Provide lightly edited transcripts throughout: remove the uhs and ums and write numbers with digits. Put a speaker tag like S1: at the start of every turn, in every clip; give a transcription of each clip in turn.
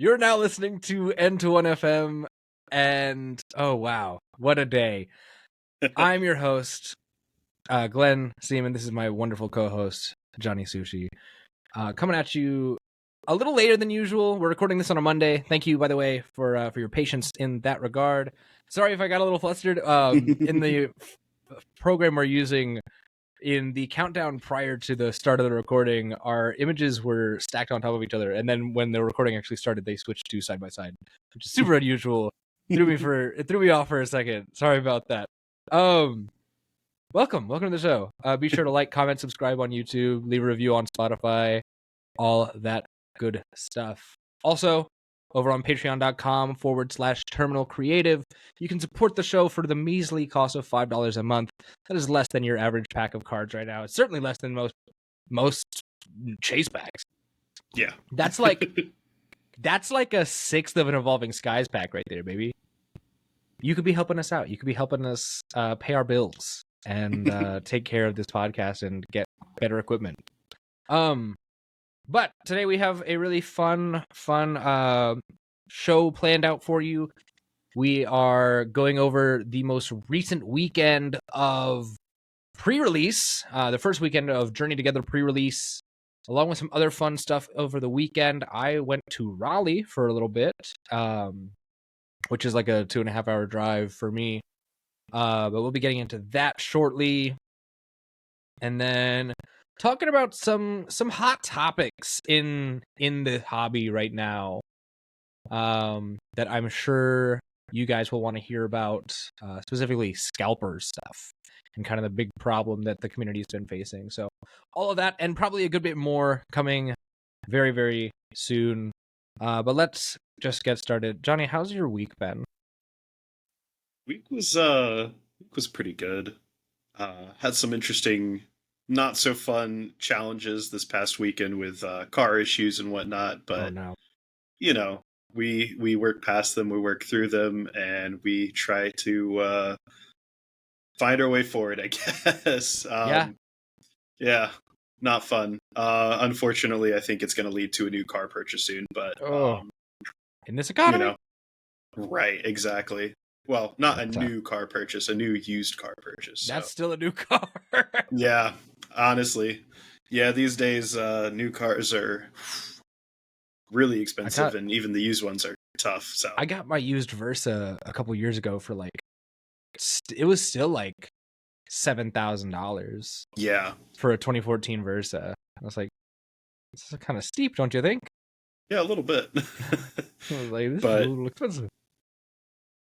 S1: You're now listening to N21FM, and oh wow, what a day. I'm your host, Glenn Seaman. This is my wonderful co-host, Johnny Sushi. Coming at you a little later than usual. We're recording this on a Monday. Thank you, by the way, for your patience in that regard. Sorry if I got a little flustered. In the program we're using, in the countdown prior to the start of the recording, our images were stacked on top of each other, and then when the recording actually started, they switched to side by side, which is super unusual. It threw me off for a second. Sorry about that. Welcome to the show. Be sure to like, comment, subscribe on YouTube, leave a review on Spotify, all that good stuff. Also, over on patreon.com/terminal creative, you can support the show for the measly cost of $5 a month. That is less than your average pack of cards right now. It's certainly less than most chase packs.
S2: Yeah.
S1: That's like a sixth of an Evolving Skies pack right there, baby. You could be helping us out. You could be helping us pay our bills and take care of this podcast and get better equipment. But today we have a really fun show planned out for you. We are going over the most recent weekend of pre-release, the first weekend of Journey Together pre-release, along with some other fun stuff over the weekend. I went to Raleigh for a little bit, which is like a 2.5 hour drive for me. But we'll be getting into that shortly. And then talking about some hot topics in the hobby right now, that I'm sure you guys will want to hear about, specifically scalper stuff and kind of the big problem that the community's been facing. So all of that and probably a good bit more coming very, very soon. But let's just get started. Johnny, how's your week been?
S2: Week was pretty good. Had some interesting, not so fun challenges this past weekend with car issues and whatnot, but
S1: Oh no.
S2: you know, we work past them, we work through them, and we try to find our way forward, I guess. Yeah, not fun. Unfortunately, I think it's going to lead to a new car purchase soon, but
S1: in this economy,
S2: right, exactly. Well, not a new car purchase, a new used car purchase.
S1: That's still a new car.
S2: Yeah, honestly. Yeah, these days, new cars are really expensive, and even the used ones are tough. So
S1: I got my used Versa a couple years ago for it was still like $7,000.
S2: Yeah,
S1: for a 2014 Versa. I was like, this is kind of steep, don't you think?
S2: Yeah, a little bit.
S1: I was like, this is a little expensive.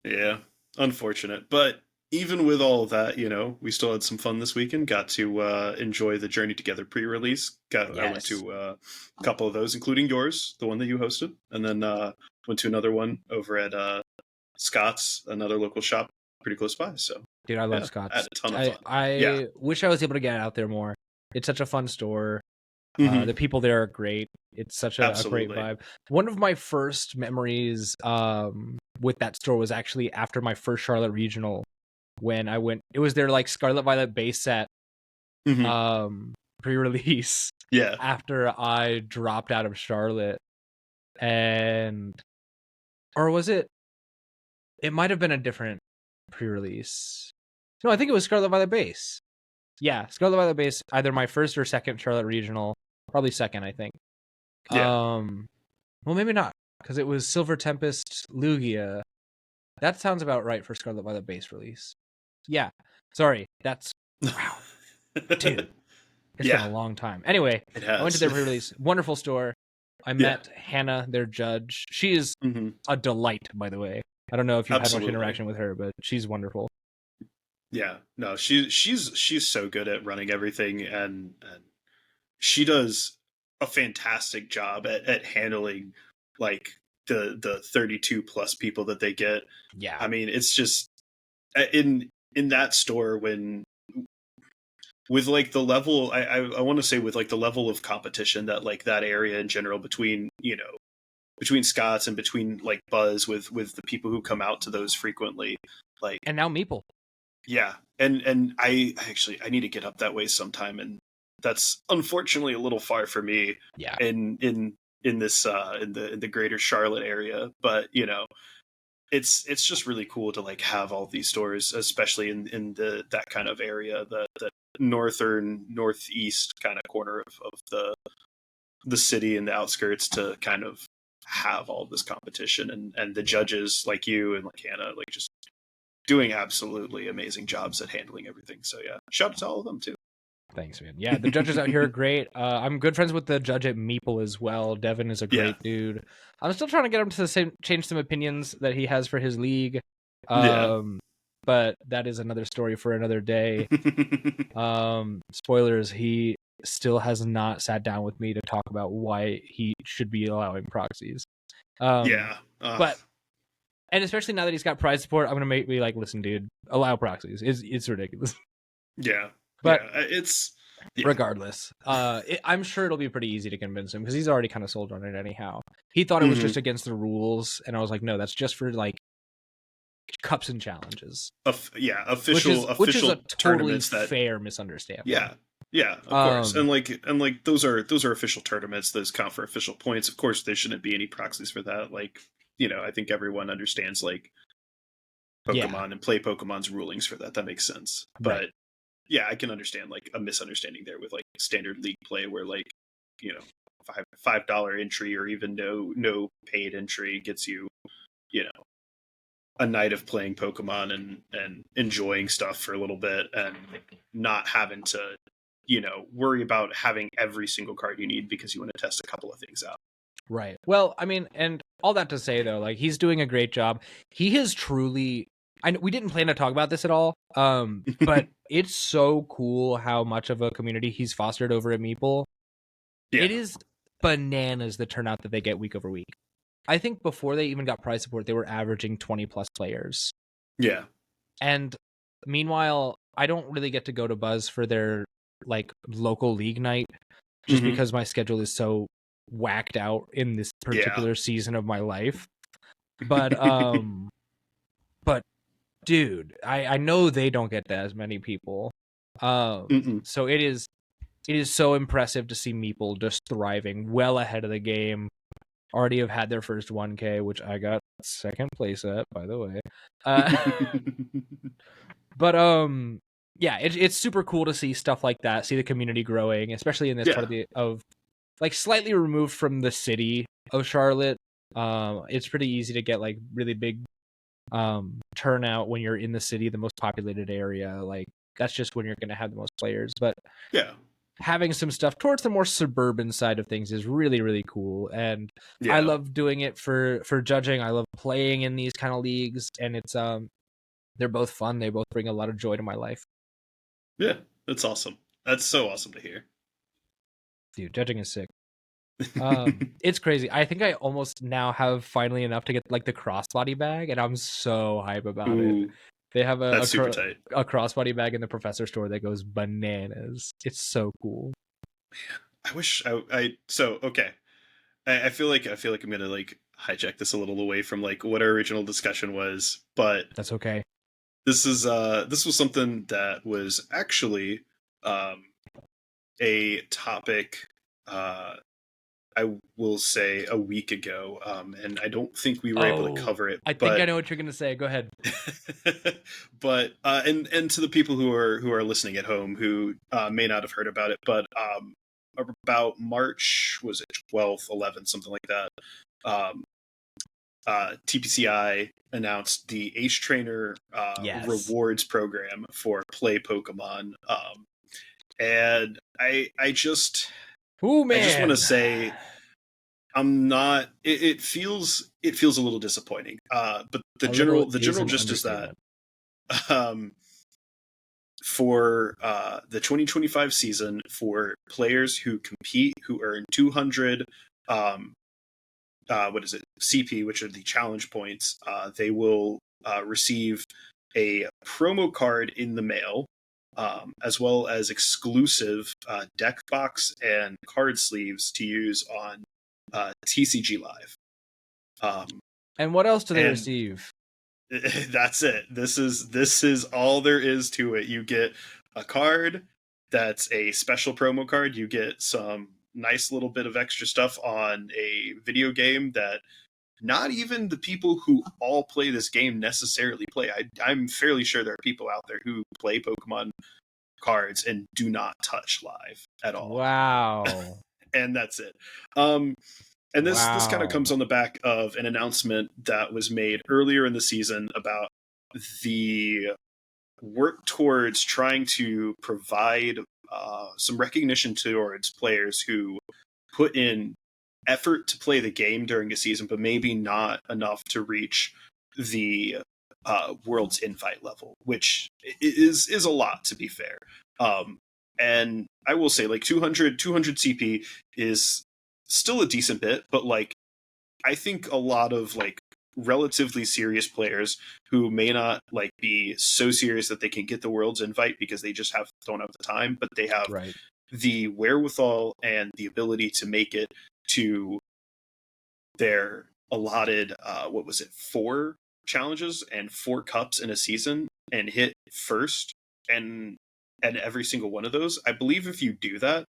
S2: Yeah, unfortunate. But even with all of that, we still had some fun this weekend. Got to enjoy the Journey Together pre-release. I went to a couple of those, including yours, the one that you hosted, and then went to another one over at Scott's, another local shop pretty close by. So,
S1: dude, I love Scott's.
S2: I had a ton of fun.
S1: I wish I was able to get out there more. It's such a fun store. The people there are great. It's such a great vibe. One of my first memories with that store was actually after my first Charlotte Regional, when I went. It was their Scarlet Violet base set pre-release.
S2: Yeah.
S1: After I dropped out of Charlotte, or was it? It might have been a different pre-release. No, I think it was Scarlet Violet base. Yeah, Scarlet Violet base, either my first or second Charlotte Regional. Probably second, I think.
S2: Yeah.
S1: Well, maybe not, because it was Silver Tempest Lugia. That sounds about right for Scarlet Violet base release. Yeah. Sorry, that's... Wow. Dude, it's been a long time. Anyway, I went to their pre-release. Wonderful store. I met Hannah, their judge. She is a delight, by the way. I don't know if you've had much interaction with her, but she's wonderful.
S2: Yeah, no, she's so good at running everything, and she does a fantastic job at handling the 32 plus people that they get.
S1: Yeah,
S2: I mean, it's just in that store with the level I want to say with the level of competition that that area in general between Scott's and between Buzz with the people who come out to those frequently,
S1: and now Meeple.
S2: Yeah, and I need to get up that way sometime, and that's unfortunately a little far for me.
S1: Yeah.
S2: In in this in the greater Charlotte area. But you know, it's just really cool to like have all these stores, especially in that kind of area, the northern northeast kind of corner of the city and the outskirts, to kind of have all this competition, and the judges like you and like Hannah, like just doing absolutely amazing jobs at handling everything. So yeah, shout out to all of them too.
S1: Thanks, man. Yeah, the judges out here are great. I'm good friends with the judge at Meeple as well. Devin is a great dude. I'm still trying to get him to change some opinions that he has for his league. But that is another story for another day. Spoilers, he still has not sat down with me to talk about why he should be allowing proxies. But and especially now that he's got prize support, I'm gonna be like, listen, dude, allow proxies. It's ridiculous.
S2: Yeah,
S1: but
S2: it's
S1: regardless. I'm sure it'll be pretty easy to convince him because he's already kind of sold on it anyhow. He thought it was just against the rules, and I was like, no, that's just for like cups and challenges.
S2: Official
S1: which is a totally
S2: tournaments that
S1: fair misunderstanding.
S2: Yeah, of course. And like those are official tournaments. Those count for official points. Of course, there shouldn't be any proxies for that. Like, you know, I think everyone understands like Pokemon and play Pokemon's rulings for that. That makes sense. But yeah, I can understand like a misunderstanding there with like standard league play where like, you know, $5 entry or even no paid entry gets you, you know, a night of playing Pokemon and enjoying stuff for a little bit and not having to, you know, worry about having every single card you need because you want to test a couple of things out.
S1: Right. Well, I mean, and all that to say though, like he's doing a great job. He has truly, we didn't plan to talk about this at all, but it's so cool how much of a community he's fostered over at Meeple. Yeah. It is bananas the turnout that they get week over week. I think before they even got prize support, they were averaging 20 plus players.
S2: Yeah.
S1: And meanwhile, I don't really get to go to Buzz for their like local league night just because my schedule is so whacked out in this particular season of my life. But but dude, I know they don't get that as many people. So it is so impressive to see Meeple just thriving well ahead of the game. Already have had their first 1K, which I got second place at, by the way. But yeah, it's super cool to see stuff like that, see the community growing, especially in this part of like slightly removed from the city of Charlotte. It's pretty easy to get like really big turnout when you're in the city, the most populated area. Like that's just when you're going to have the most players. But yeah, having some stuff towards the more suburban side of things is really, really cool. And I love doing it for judging. I love playing in these kind of leagues, and it's they're both fun. They both bring a lot of joy to my life.
S2: Yeah, that's awesome. That's so awesome to hear.
S1: Dude, judging is sick. It's crazy. I think I almost now have finally enough to get like the crossbody bag, and I'm so hype about it. They have a crossbody bag in the professor store that goes bananas. It's so cool.
S2: I wish I feel like I'm gonna like hijack this a little away from like what our original discussion was, but
S1: that's okay.
S2: This was something that was actually a topic I will say a week ago, and I don't think we were able to cover it.
S1: I think I know what you're going to say. Go ahead.
S2: But and to the people who are listening at home who may not have heard about it, but about March, was it 12th, 11th, something like that. TPCI announced the Ace Trainer rewards program for Play Pokemon, and I just want to say I'm not. It feels a little disappointing. But the general gist is that for the 2025 season, for players who compete who earn 200 CP, which are the challenge points, they will receive a promo card in the mail, as well as exclusive deck box and card sleeves to use on TCG Live.
S1: And what else do they receive?
S2: That's it. This is all there is to it. You get a card that's a special promo card. You get some nice little bit of extra stuff on a video game that not even the people who all play this game necessarily play. I'm fairly sure there are people out there who play Pokemon cards and do not touch live at all.
S1: Wow.
S2: And that's it. And this kind of comes on the back of an announcement that was made earlier in the season about the work towards trying to provide some recognition towards players who put in effort to play the game during a season, but maybe not enough to reach the World's Invite level, which is a lot, to be fair. And I will say, like, 200 CP is still a decent bit, but like, I think a lot of like relatively serious players who may not like be so serious that they can get the World's Invite because they just don't have the time, but they have the wherewithal and the ability to make it to their allotted 4 challenges and 4 cups in a season and hit first and every single one of those. I believe if you do that,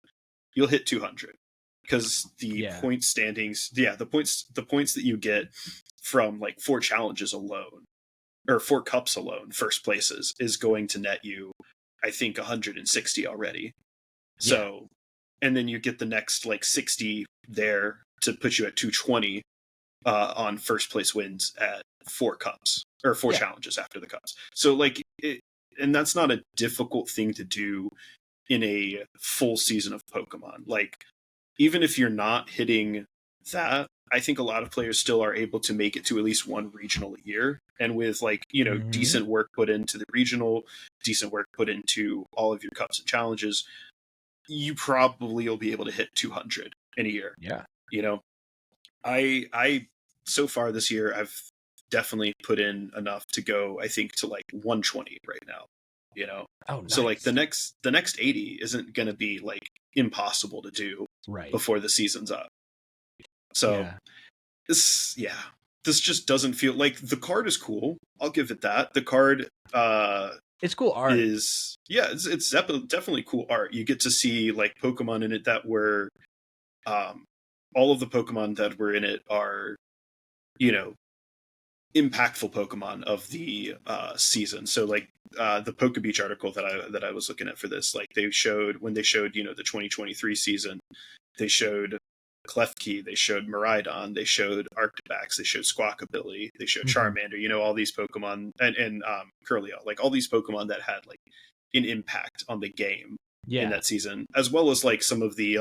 S2: you'll hit 200. Because the point standings, the points that you get from like 4 challenges alone, or 4 cups alone, first places, is going to net you, I think, 160 already. So, and then you get the next like 60 there to put you at 220 on first place wins at 4 cups, or 4 challenges after the cups. So like, and that's not a difficult thing to do in a full season of Pokemon. Like, even if you're not hitting that, I think a lot of players still are able to make it to at least 1 regional a year. And with like, you know, decent work put into the regional, decent work put into all of your cups and challenges, you probably will be able to hit 200 in a year.
S1: Yeah.
S2: You know, I so far this year, I've definitely put in enough to go, I think, to like 120 right now. You know, so like the next 80 isn't going to be like impossible to do before the season's up. So this just doesn't feel like the card is cool. I'll give it that. The card,
S1: it's cool art.
S2: It's definitely cool art. You get to see like Pokemon in it that were, all of the Pokemon that were in it are, you know, impactful Pokemon of the season. So like the Pokebeach article that I was looking at for this, like they showed you know the 2023 season, they showed Klefki, they showed Miraidon, they showed Arctibax, they showed Squawkabilly, they showed Charmander, you know, all these Pokemon and Curlio, like all these Pokemon that had like an impact on the game in that season, as well as like some of the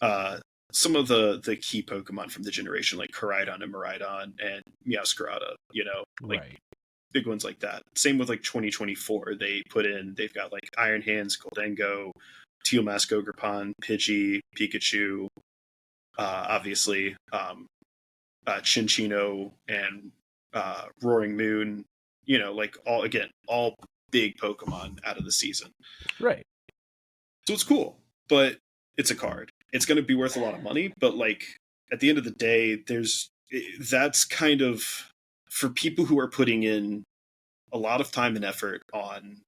S2: key Pokemon from the generation, like Koraidon and Miraidon and Meowscarada, you know, like big ones like that. Same with like 2024, they've got like Iron Hands, Goldengo, Teal Mask Ogerpon, Pidgey, Pikachu, obviously, Chinchino and Roaring Moon, you know, like all big Pokemon out of the season.
S1: Right.
S2: So it's cool, but it's a card. It's going to be worth a lot of money, but like at the end of the day, that's kind of for people who are putting in a lot of time and effort on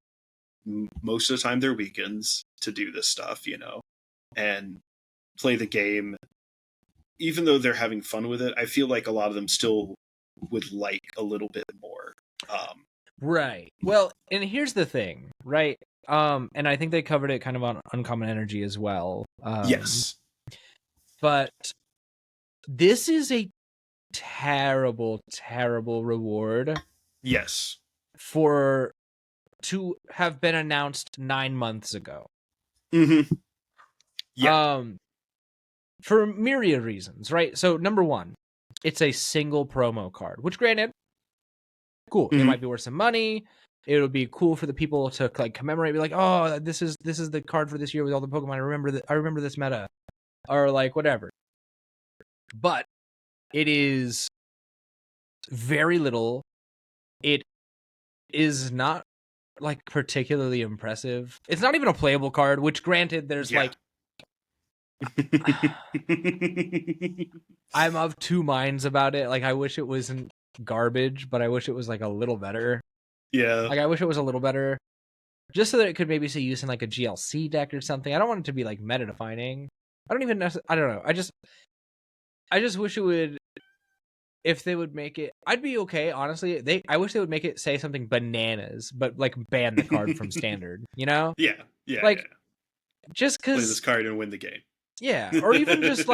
S2: most of the time their weekends to do this stuff, you know, and play the game. Even though they're having fun with it, I feel like a lot of them still would like a little bit more.
S1: Right. Well, and here's the thing, right? And I think they covered it kind of on Uncommon Energy as well.
S2: Yes.
S1: But this is a terrible, terrible reward.
S2: Yes.
S1: To have been announced 9 months ago.
S2: Mm-hmm. Yeah.
S1: For myriad reasons, right? So number one, it's a single promo card, which granted, cool. It might be worth some money. It would be cool for the people to like commemorate, be like, oh, this is the card for this year with all the Pokemon. I remember this meta, or like whatever. But it is very little. It is not like particularly impressive. It's not even a playable card, which granted, there's like I'm of two minds about it. Like I wish it wasn't garbage, but I wish it was like a little better.
S2: Yeah.
S1: Like I wish it was a little better. just so that it could maybe see use in like a GLC deck or something. I don't want it to be like meta defining. I don't even I don't know. I just wish it would, if they would make it, I'd be okay, honestly. I wish they would make it say something bananas, but like ban the card from standard, you know?
S2: Yeah.
S1: Like,
S2: yeah.
S1: Just because
S2: play this card and win the game.
S1: Yeah, or even just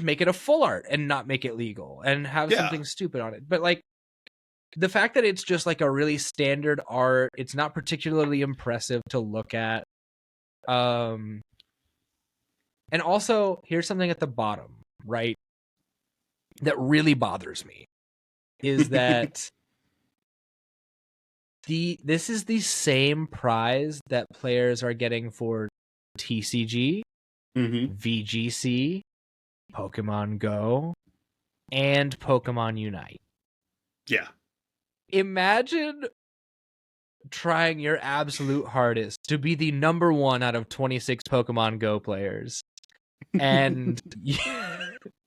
S1: make it a full art and not make it legal and have something stupid on it. But like the fact that it's just like a really standard art, it's not particularly impressive to look at. And also, here's something at the bottom, right? That really bothers me is that this is the same prize that players are getting for TCG, VGC, Pokemon Go, and Pokemon Unite.
S2: Yeah.
S1: Imagine trying your absolute hardest to be the number 1 out of 26 Pokemon Go players. And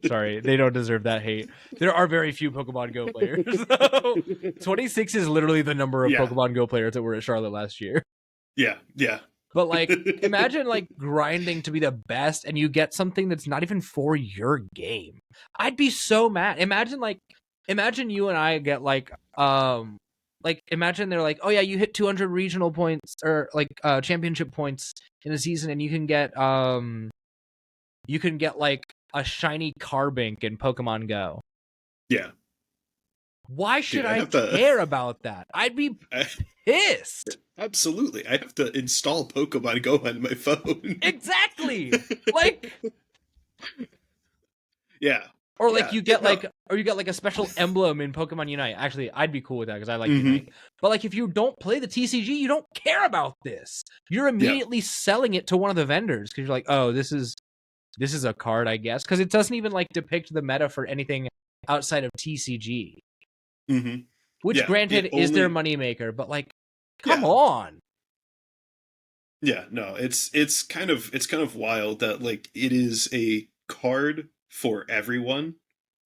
S1: sorry, they don't deserve that hate. There are very few Pokemon Go players. 26 is literally the number of Pokemon Go players that were at Charlotte last year.
S2: Yeah.
S1: But like, imagine like grinding to be the best and you get something that's not even for your game. I'd be so mad. Imagine you and I get like imagine they're like, oh yeah, you hit 200 regional points or like championship points in a season, and you can get like a shiny Carbink in Pokemon Go.
S2: Yeah.
S1: Why should I care about that? I'd be pissed.
S2: Absolutely. I have to install Pokemon Go on my phone.
S1: Exactly. Like,
S2: yeah.
S1: Or like you get like a special emblem in Pokemon Unite. Actually, I'd be cool with that because I like Unite. But like if you don't play the TCG, you don't care about this. You're immediately selling it to one of the vendors because you're like, oh, this is a card, I guess, because it doesn't even like depict the meta for anything outside of TCG. Which, granted, is their moneymaker, but like, come on.
S2: Yeah, no, it's kind of wild that like it is a card for everyone,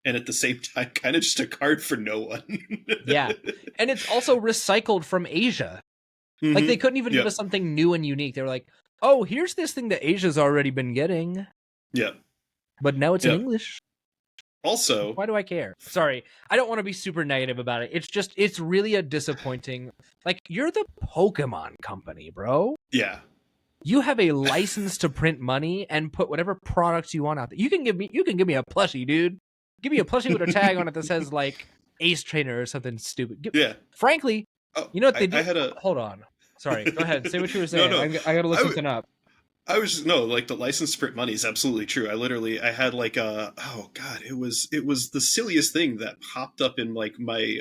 S2: and at the same time, kind of just a card for no one.
S1: Yeah, and it's also recycled from Asia. Like they couldn't even give us something new and unique. They were like, "Oh, here's this thing that Asia's already been getting."
S2: Yeah,
S1: but now it's in English.
S2: Also,
S1: why do I care? Sorry, I don't want to be super negative about it. It's really a disappointing. Like, you're the Pokemon company, bro.
S2: Yeah.
S1: You have a license to print money and put whatever products you want out there. You can give me a plushie, dude. Give me a plushie with a tag on it that says like Ace Trainer or something stupid. Frankly, you know what they do? Hold on. Sorry, go ahead. Say what you were saying. No. I got to look something up.
S2: I was like the license to print money is absolutely true. I had like it was the silliest thing that popped up in like my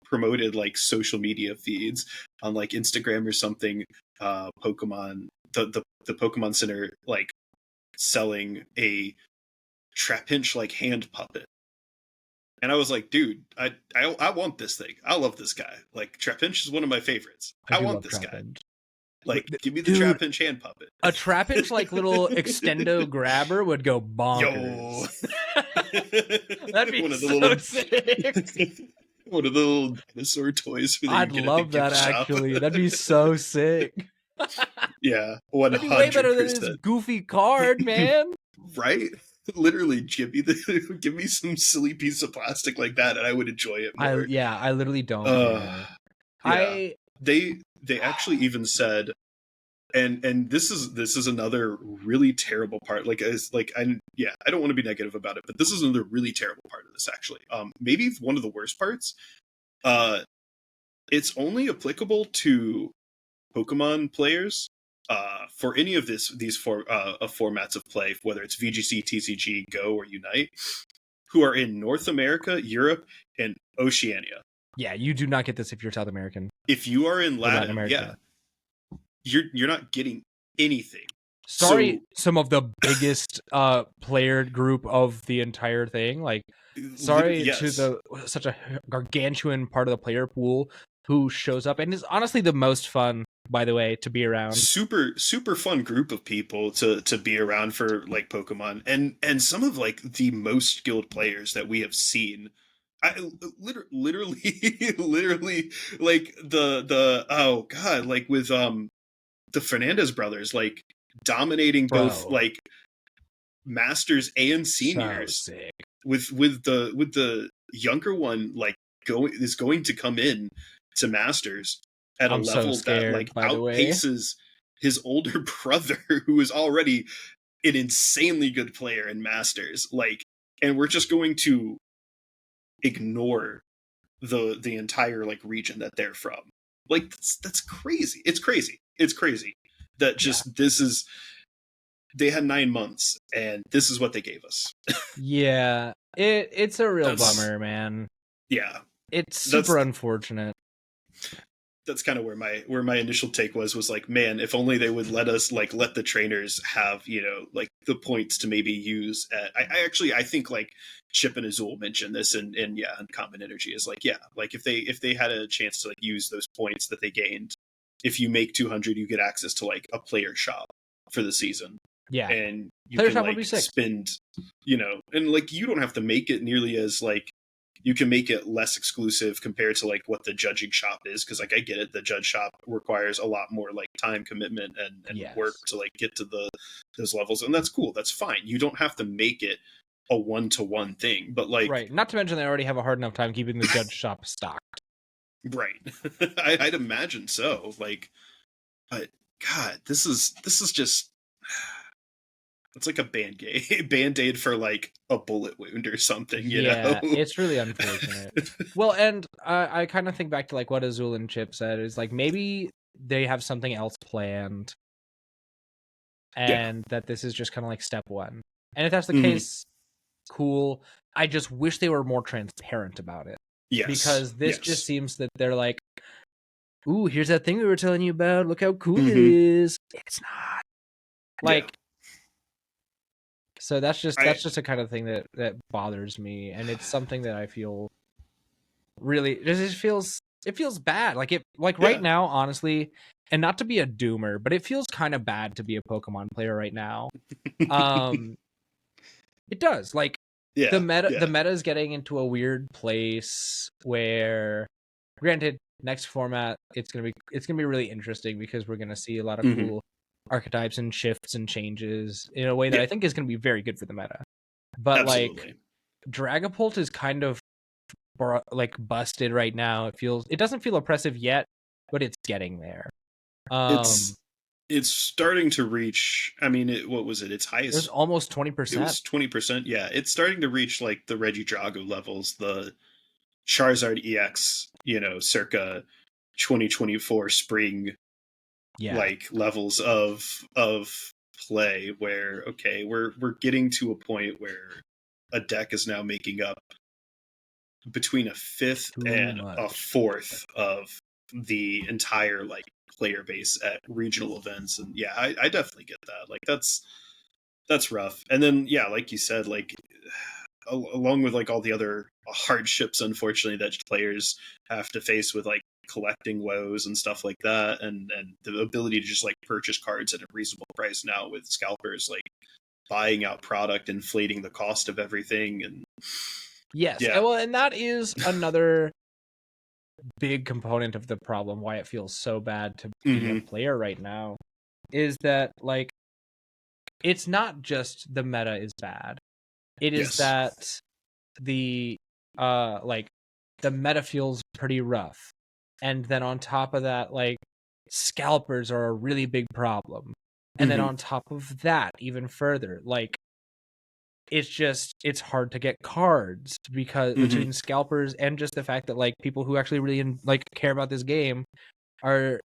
S2: promoted like social media feeds on like Instagram or something. Pokemon, the Pokemon Center like selling a Trapinch like hand puppet, and I was like, dude, I want this thing. I love this guy. Like Trapinch is one of my favorites. I want this guy. Like, give me the Trapinch hand puppet.
S1: A Trapinch like little extendo grabber would go bonkers. That'd be so sick.
S2: One of the little dinosaur toys.
S1: I'd love that actually. That'd be so sick.
S2: Yeah, 100%.
S1: That'd be way better than this goofy card, man.
S2: Right? Literally, give me some silly piece of plastic like that, and I would enjoy it more.
S1: I literally don't.
S2: They actually even said, and this is another really terrible part. I don't want to be negative about it, but this is another really terrible part of this actually. Maybe one of the worst parts. It's only applicable to Pokemon players for any of these formats of play, whether it's VGC, TCG, Go, or Unite, who are in North America, Europe, and Oceania.
S1: Yeah, you do not get this if you're South American.
S2: If you are in Latin America, you're not getting anything.
S1: Sorry, some of the biggest player group of the entire thing. Like, sorry to such a gargantuan part of the player pool who shows up and is honestly the most fun, by the way, to be around.
S2: Super fun group of people to be around for like Pokemon, and some of like the most skilled players that we have seen I literally, literally, like the oh god, like with the Fernandez brothers, like dominating both
S1: Bro,
S2: like masters and
S1: so
S2: seniors
S1: sick.
S2: with the younger one like going to come in to masters at a
S1: I'm so
S2: level that
S1: scared,
S2: like
S1: by the way.
S2: outpaces his older brother who is already an insanely good player in masters, like, and we're just going to ignore the entire like region that they're from. Like that's crazy. It's crazy that
S1: Yeah.
S2: just this is, they had 9 months and this is what they gave us.
S1: Yeah. It's a real
S2: That's,
S1: bummer, man.
S2: yeah,
S1: It's
S2: that's
S1: super unfortunate.
S2: that's kind of where my initial take was like, man, if only they would let us like let the trainers have, you know, like the points to maybe use at, I actually I think like Chip and Azul mentioned this and yeah, and Common Energy is like, yeah, like if they had a chance to like use those points that they gained, if you make 200 you get access to like a player shop for the season,
S1: Yeah.
S2: and you
S1: Player
S2: can
S1: shop would be
S2: like
S1: sick.
S2: spend, you know, and like you don't have to make it nearly as like, you can make it less exclusive compared to like what the judging shop is, because like I get it, the judge shop requires a lot more like time commitment and work
S1: Yes.
S2: to like get to those levels, and that's cool, that's fine, you don't have to make it a one-to-one thing, but like,
S1: Right. Not to mention they already have a hard enough time keeping the judge shop stocked.
S2: right. I'd imagine so, like, but god, this is just, it's like a band-aid for like a bullet wound or something, you know.
S1: Yeah, it's really unfortunate. Well, and I kind of think back to like what Azul and Chip said is like maybe they have something else planned
S2: Yeah.
S1: and that this is just kind of like step one. And if that's the
S2: Hmm.
S1: case, cool. I just wish they were more transparent about it
S2: Yes,
S1: because this just
S2: yes.
S1: seems that they're like, ooh, here's that thing we were telling you about. Look how cool it
S2: Hmm.
S1: is. It's not.
S2: Yeah.
S1: Like, so that's
S2: I
S1: just a kind of thing that bothers me, and it's something that I feel really it just feels it feels bad. Like it like right
S2: Yeah.
S1: now, honestly, and not to be a doomer, but it feels kind of bad to be a Pokemon player right now. Um, it does. Like
S2: Yeah.
S1: the
S2: Yeah.
S1: meta is getting into a weird place where, granted, next format it's gonna be really interesting because we're gonna see a lot of
S2: Hmm.
S1: cool archetypes and shifts and changes in a way that
S2: Yeah.
S1: I think is gonna be very good for the meta. But like
S2: Absolutely.
S1: Dragapult is kind of like busted right now. It doesn't feel oppressive yet, but it's getting there. Um,
S2: It's it's starting to reach. I mean, what was it? Its
S1: it was
S2: highest.
S1: almost
S2: It
S1: 20%.
S2: was 20%. Yeah, it's starting to reach like the Reggie Drago levels, the Charizard EX. You know, circa 2024 spring
S1: Yeah.
S2: like levels of play, where okay, we're getting to a point where a deck is now making up between a fifth
S1: Too
S2: and a
S1: much.
S2: fourth of the entire like player base at regional events, and yeah, I definitely get that, like that's rough. And then yeah, like you said, like along with like all the other hardships unfortunately that players have to face with like collecting woes and stuff like that, and the ability to just like purchase cards at a reasonable price now with scalpers like buying out product, inflating the cost of everything, and
S1: Yes.
S2: yeah.
S1: And that is another big component of the problem why it feels so bad to be a
S2: Hmm.
S1: player right now is that like it's not just the meta is bad. It is
S2: Yes.
S1: that the like the meta feels pretty rough. And then on top of that, like scalpers are a really big problem. And then
S2: Hmm.
S1: on top of that, even further, like it's hard to get cards because
S2: Hmm.
S1: between scalpers and just the fact that like people who actually really like care about this game are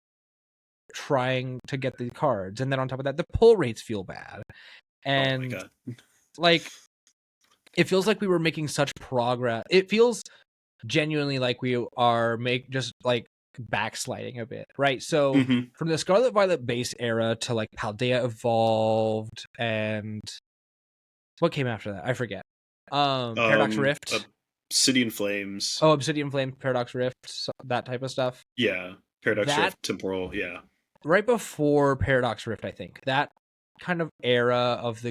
S1: trying to get the cards. And then on top of that, the pull rates feel bad.
S2: Oh my
S1: And
S2: god.
S1: like it feels like we were making such progress. It feels genuinely like we are just like backsliding a bit, right? So
S2: Hmm.
S1: from the Scarlet Violet base era to like Paldea evolved and what came after that? I forget. Paradox Rift.
S2: City in Flames.
S1: Oh, Obsidian Flame, Paradox Rift, that type of stuff.
S2: Yeah. Paradox
S1: That
S2: Rift Temporal. Yeah.
S1: right before Paradox Rift, I think that kind of era of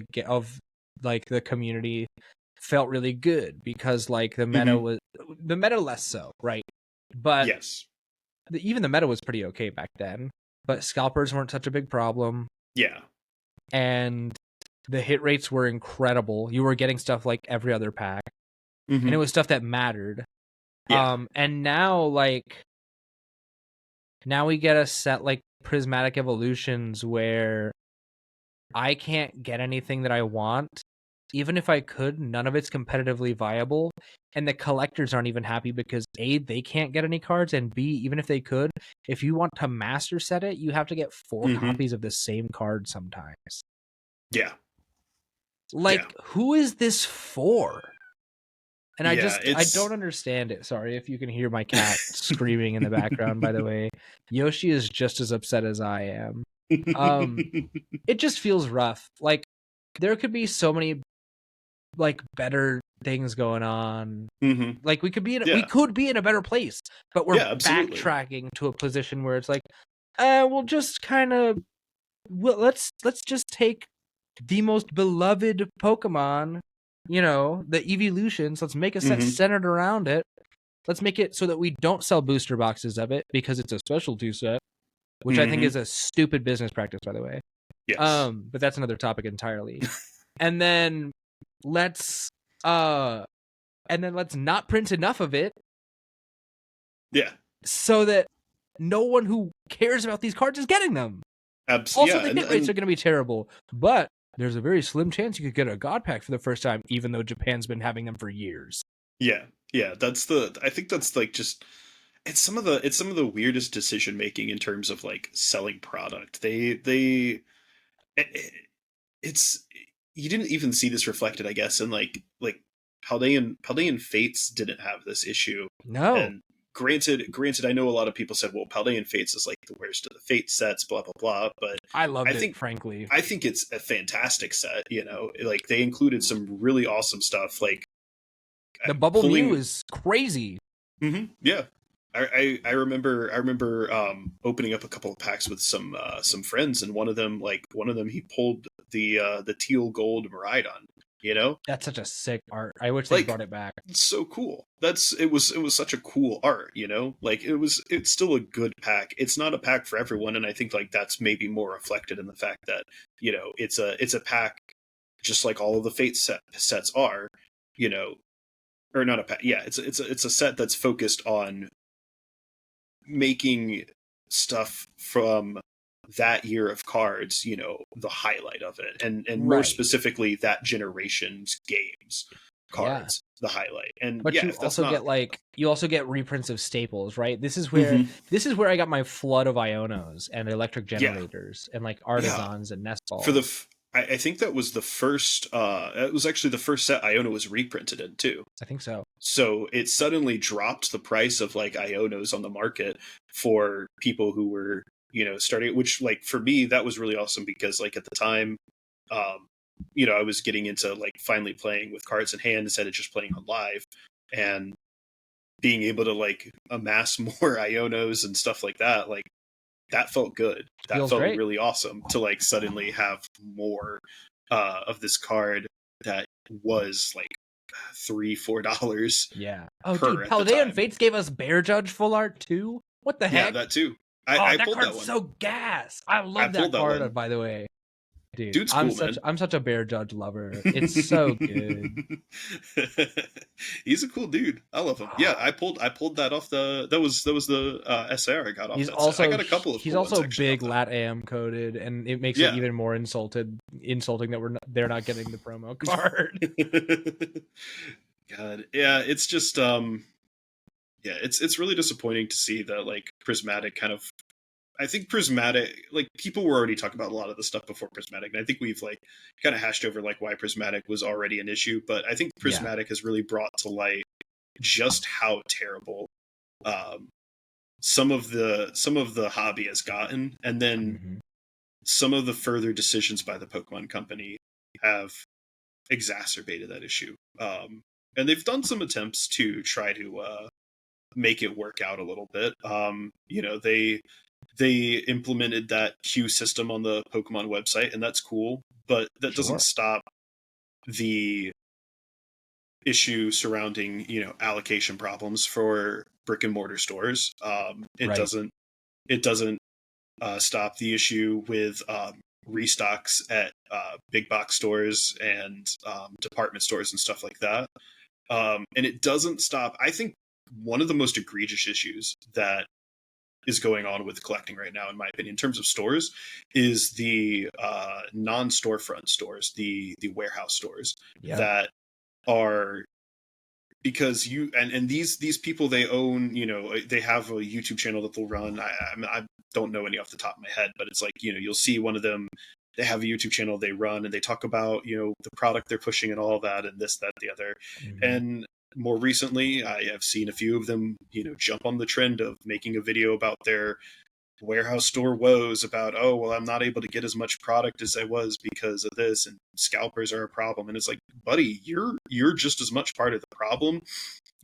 S1: like the community felt really good because like the meta less so, right? But
S2: yes,
S1: even the meta was pretty okay back then. But scalpers weren't such a big problem.
S2: yeah,
S1: And the hit rates were incredible. You were getting stuff like every other pack, and it was stuff that mattered.
S2: yeah.
S1: And now we get a set like Prismatic Evolutions where I can't get anything that I want. Even if I could, none of it's competitively viable. And the collectors aren't even happy because A, they can't get any cards, and B, even if they could, if you want to master set it, you have to get 4 copies of the same card sometimes.
S2: Yeah.
S1: Like, who is this for? And I don't understand it. Sorry if you can hear my cat screaming in the background, by the way. Yoshi is just as upset as I am. It just feels rough. Like, there could be so many like better things going on. Like we could be in a better place, but we're backtracking to a position where it's like, we'll just kind of let's just take the most beloved Pokemon, the evolutions. Let's make a set centered around it. Let's make it so that we don't sell booster boxes of it because it's a specialty set, which I think is a stupid business practice, by the way.
S2: Yes.
S1: But that's another topic entirely. And then let's not print enough of it.
S2: Yeah.
S1: So that no one who cares about these cards is getting them.
S2: Absolutely.
S1: Also, the hit rates are going to be terrible, but there's a very slim chance you could get a God Pack for the first time, even though Japan's been having them for years.
S2: Yeah. Yeah. I think that's like just, it's some of the weirdest decision making in terms of like selling product. It's, you didn't even see this reflected, I guess, in like Paldean Fates didn't have this issue.
S1: No.
S2: And granted, I know a lot of people said, well, Paldean Fates is like the worst of the Fate sets, blah blah blah. But
S1: I loved it, frankly.
S2: I think it's a fantastic set. Like they included some really awesome stuff. Like
S1: the Bubble Mew is crazy.
S2: Yeah. I remember opening up a couple of packs with some friends, and one of them he pulled the teal gold Miraidon.
S1: That's such a sick art. I wish they brought it back.
S2: It's so cool. It was such a cool art. Like it's still a good pack. It's not a pack for everyone, and I think like that's maybe more reflected in the fact that it's a pack just like all of the Fate sets are. Or not a pack. Yeah, it's a set that's focused on making stuff from that year of cards, the highlight of it, and more specifically that generation's games cards, the highlight. And
S1: but you also get reprints of staples, right? This is where I got my flood of Ionos and electric generators and like artisans and nest balls.
S2: I think that was the first. It was actually the first set Iona was reprinted in too.
S1: I think so.
S2: So it suddenly dropped the price of like Ionos on the market for people who were starting. Which like for me that was really awesome because like at the time, I was getting into like finally playing with cards in hand instead of just playing on live, and being able to like amass more Ionos and stuff like that. Like that felt good. That felt great. Really awesome to like suddenly have more of this card that was like $3-4.
S1: Yeah. Oh, dude, Paldean Fates gave us Bear Judge full art too. What the heck?
S2: Yeah, that too.
S1: I that card's so gas. I love that card, by the way.
S2: Dude's cool, man.
S1: I'm such a Bear Judge lover. It's so good.
S2: He's a cool dude. I love him. Yeah, I pulled that off that was the SR I got off. I got a couple of.
S1: He's also big LatAm coded, and it makes it even more insulting that they're not getting the promo card.
S2: God, yeah, it's just it's really disappointing to see that like Prismatic kind of. I think Prismatic, like people were already talking about a lot of the stuff before Prismatic, and I think we've like kind of hashed over like why Prismatic was already an issue, but I think Prismatic has really brought to light just how terrible some of the hobby has gotten, and then some of the further decisions by the Pokemon Company have exacerbated that issue. And they've done some attempts to try to make it work out a little bit. They implemented that queue system on the Pokemon website, and that's cool, but that doesn't stop the issue surrounding, allocation problems for brick and mortar stores. It
S1: Right.
S2: doesn't stop the issue with restocks at big box stores and department stores and stuff like that. And it doesn't stop. I think one of the most egregious issues that is going on with collecting right now, in my opinion, in terms of stores, is the non-storefront stores, the warehouse stores that are, because and these people, they own, they have a YouTube channel that they'll run. I don't know any off the top of my head, but it's like, you'll see one of them, they have a YouTube channel they run, and they talk about, the product they're pushing and all that and this, that, the other. And more recently, I have seen a few of them, jump on the trend of making a video about their warehouse store woes, about, oh, well, I'm not able to get as much product as I was because of this, and scalpers are a problem. And it's like, buddy, you're just as much part of the problem,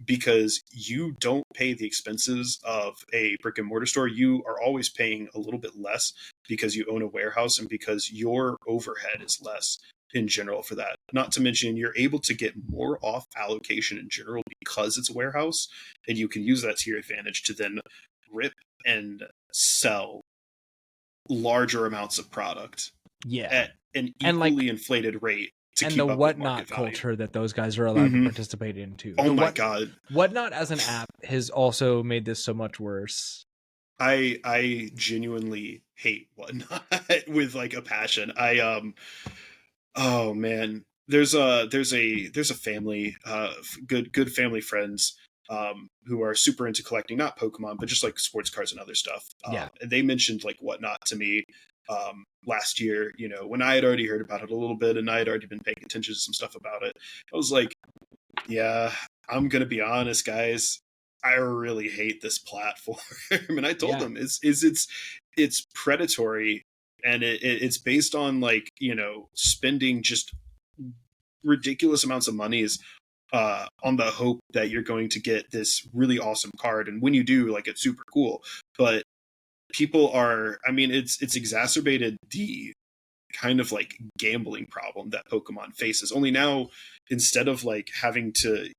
S2: because you don't pay the expenses of a brick and mortar store. You are always paying a little bit less because you own a warehouse, and because your overhead is less in general for that. Not to mention, you're able to get more off allocation in general because it's a warehouse, and you can use that to your advantage to then rip and sell larger amounts of product at an equally inflated rate to
S1: and
S2: keep
S1: the
S2: up
S1: whatnot
S2: with market value.
S1: culture that those guys are allowed to participate in too.
S2: Oh my god,
S1: whatnot as an app has also made this so much worse.
S2: I genuinely hate whatnot with like a passion. Oh man, there's a family, good family friends, who are super into collecting, not Pokemon, but just like sports cards and other stuff. And they mentioned like whatnot to me last year, when I had already heard about it a little bit and I had already been paying attention to some stuff about it. I was like, yeah, I'm gonna be honest, guys, I really hate this platform. And I told them it's predatory, and it's based on like, spending just ridiculous amounts of monies on the hope that you're going to get this really awesome card, and when you do, like, it's super cool. But people are, I mean, it's exacerbated the kind of like gambling problem that Pokemon faces. Only now, instead of like having to,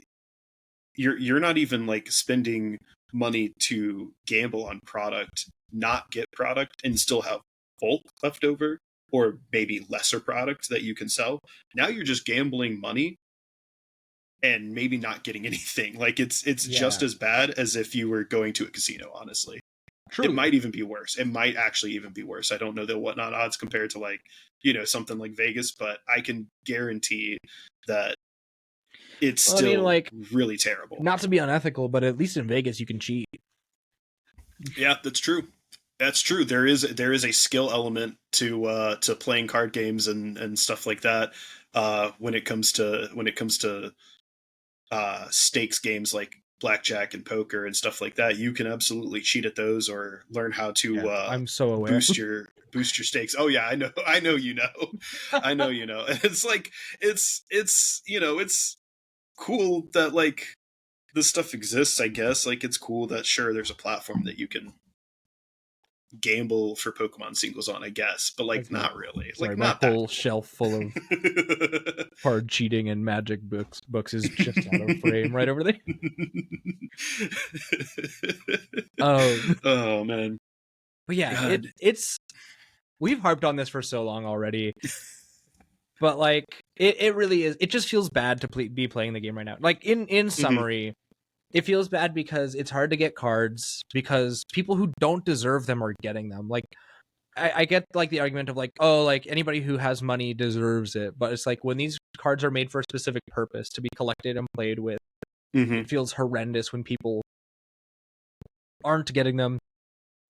S2: you're not even like spending money to gamble on product, not get product, and still have bulk left over, or maybe lesser product that you can sell. Now you're just gambling money and maybe not getting anything. Like it's just as bad as if you were going to a casino, honestly. Truly. It might even be worse. It might actually even be worse. I don't know the whatnot odds compared to like, something like Vegas, but I can guarantee that it's still like really terrible.
S1: Not to be unethical, but at least in Vegas you can cheat.
S2: Yeah, that's true. That's true. There is a skill element to playing card games and stuff like that. When it comes to stakes games like blackjack and poker and stuff like that, you can absolutely cheat at those, or learn how to
S1: I'm so aware.
S2: boost your stakes. Oh yeah, I know you know. I know you know. And it's like it's it's cool that like this stuff exists, I guess. Like it's cool that sure there's a platform that you can gamble for Pokemon singles on, I guess, but like not really.
S1: Sorry,
S2: like
S1: my
S2: not
S1: whole shelf full of card cheating and magic books is just out of frame right over there.
S2: Oh man.
S1: But yeah, it's we've harped on this for so long already. But like it really is, it just feels bad to be playing the game right now. Like in summary, it feels bad because it's hard to get cards, because people who don't deserve them are getting them. Like I get like the argument of like, oh, like anybody who has money deserves it, but it's like when these cards are made for a specific purpose to be collected and played with, it feels horrendous when people aren't getting them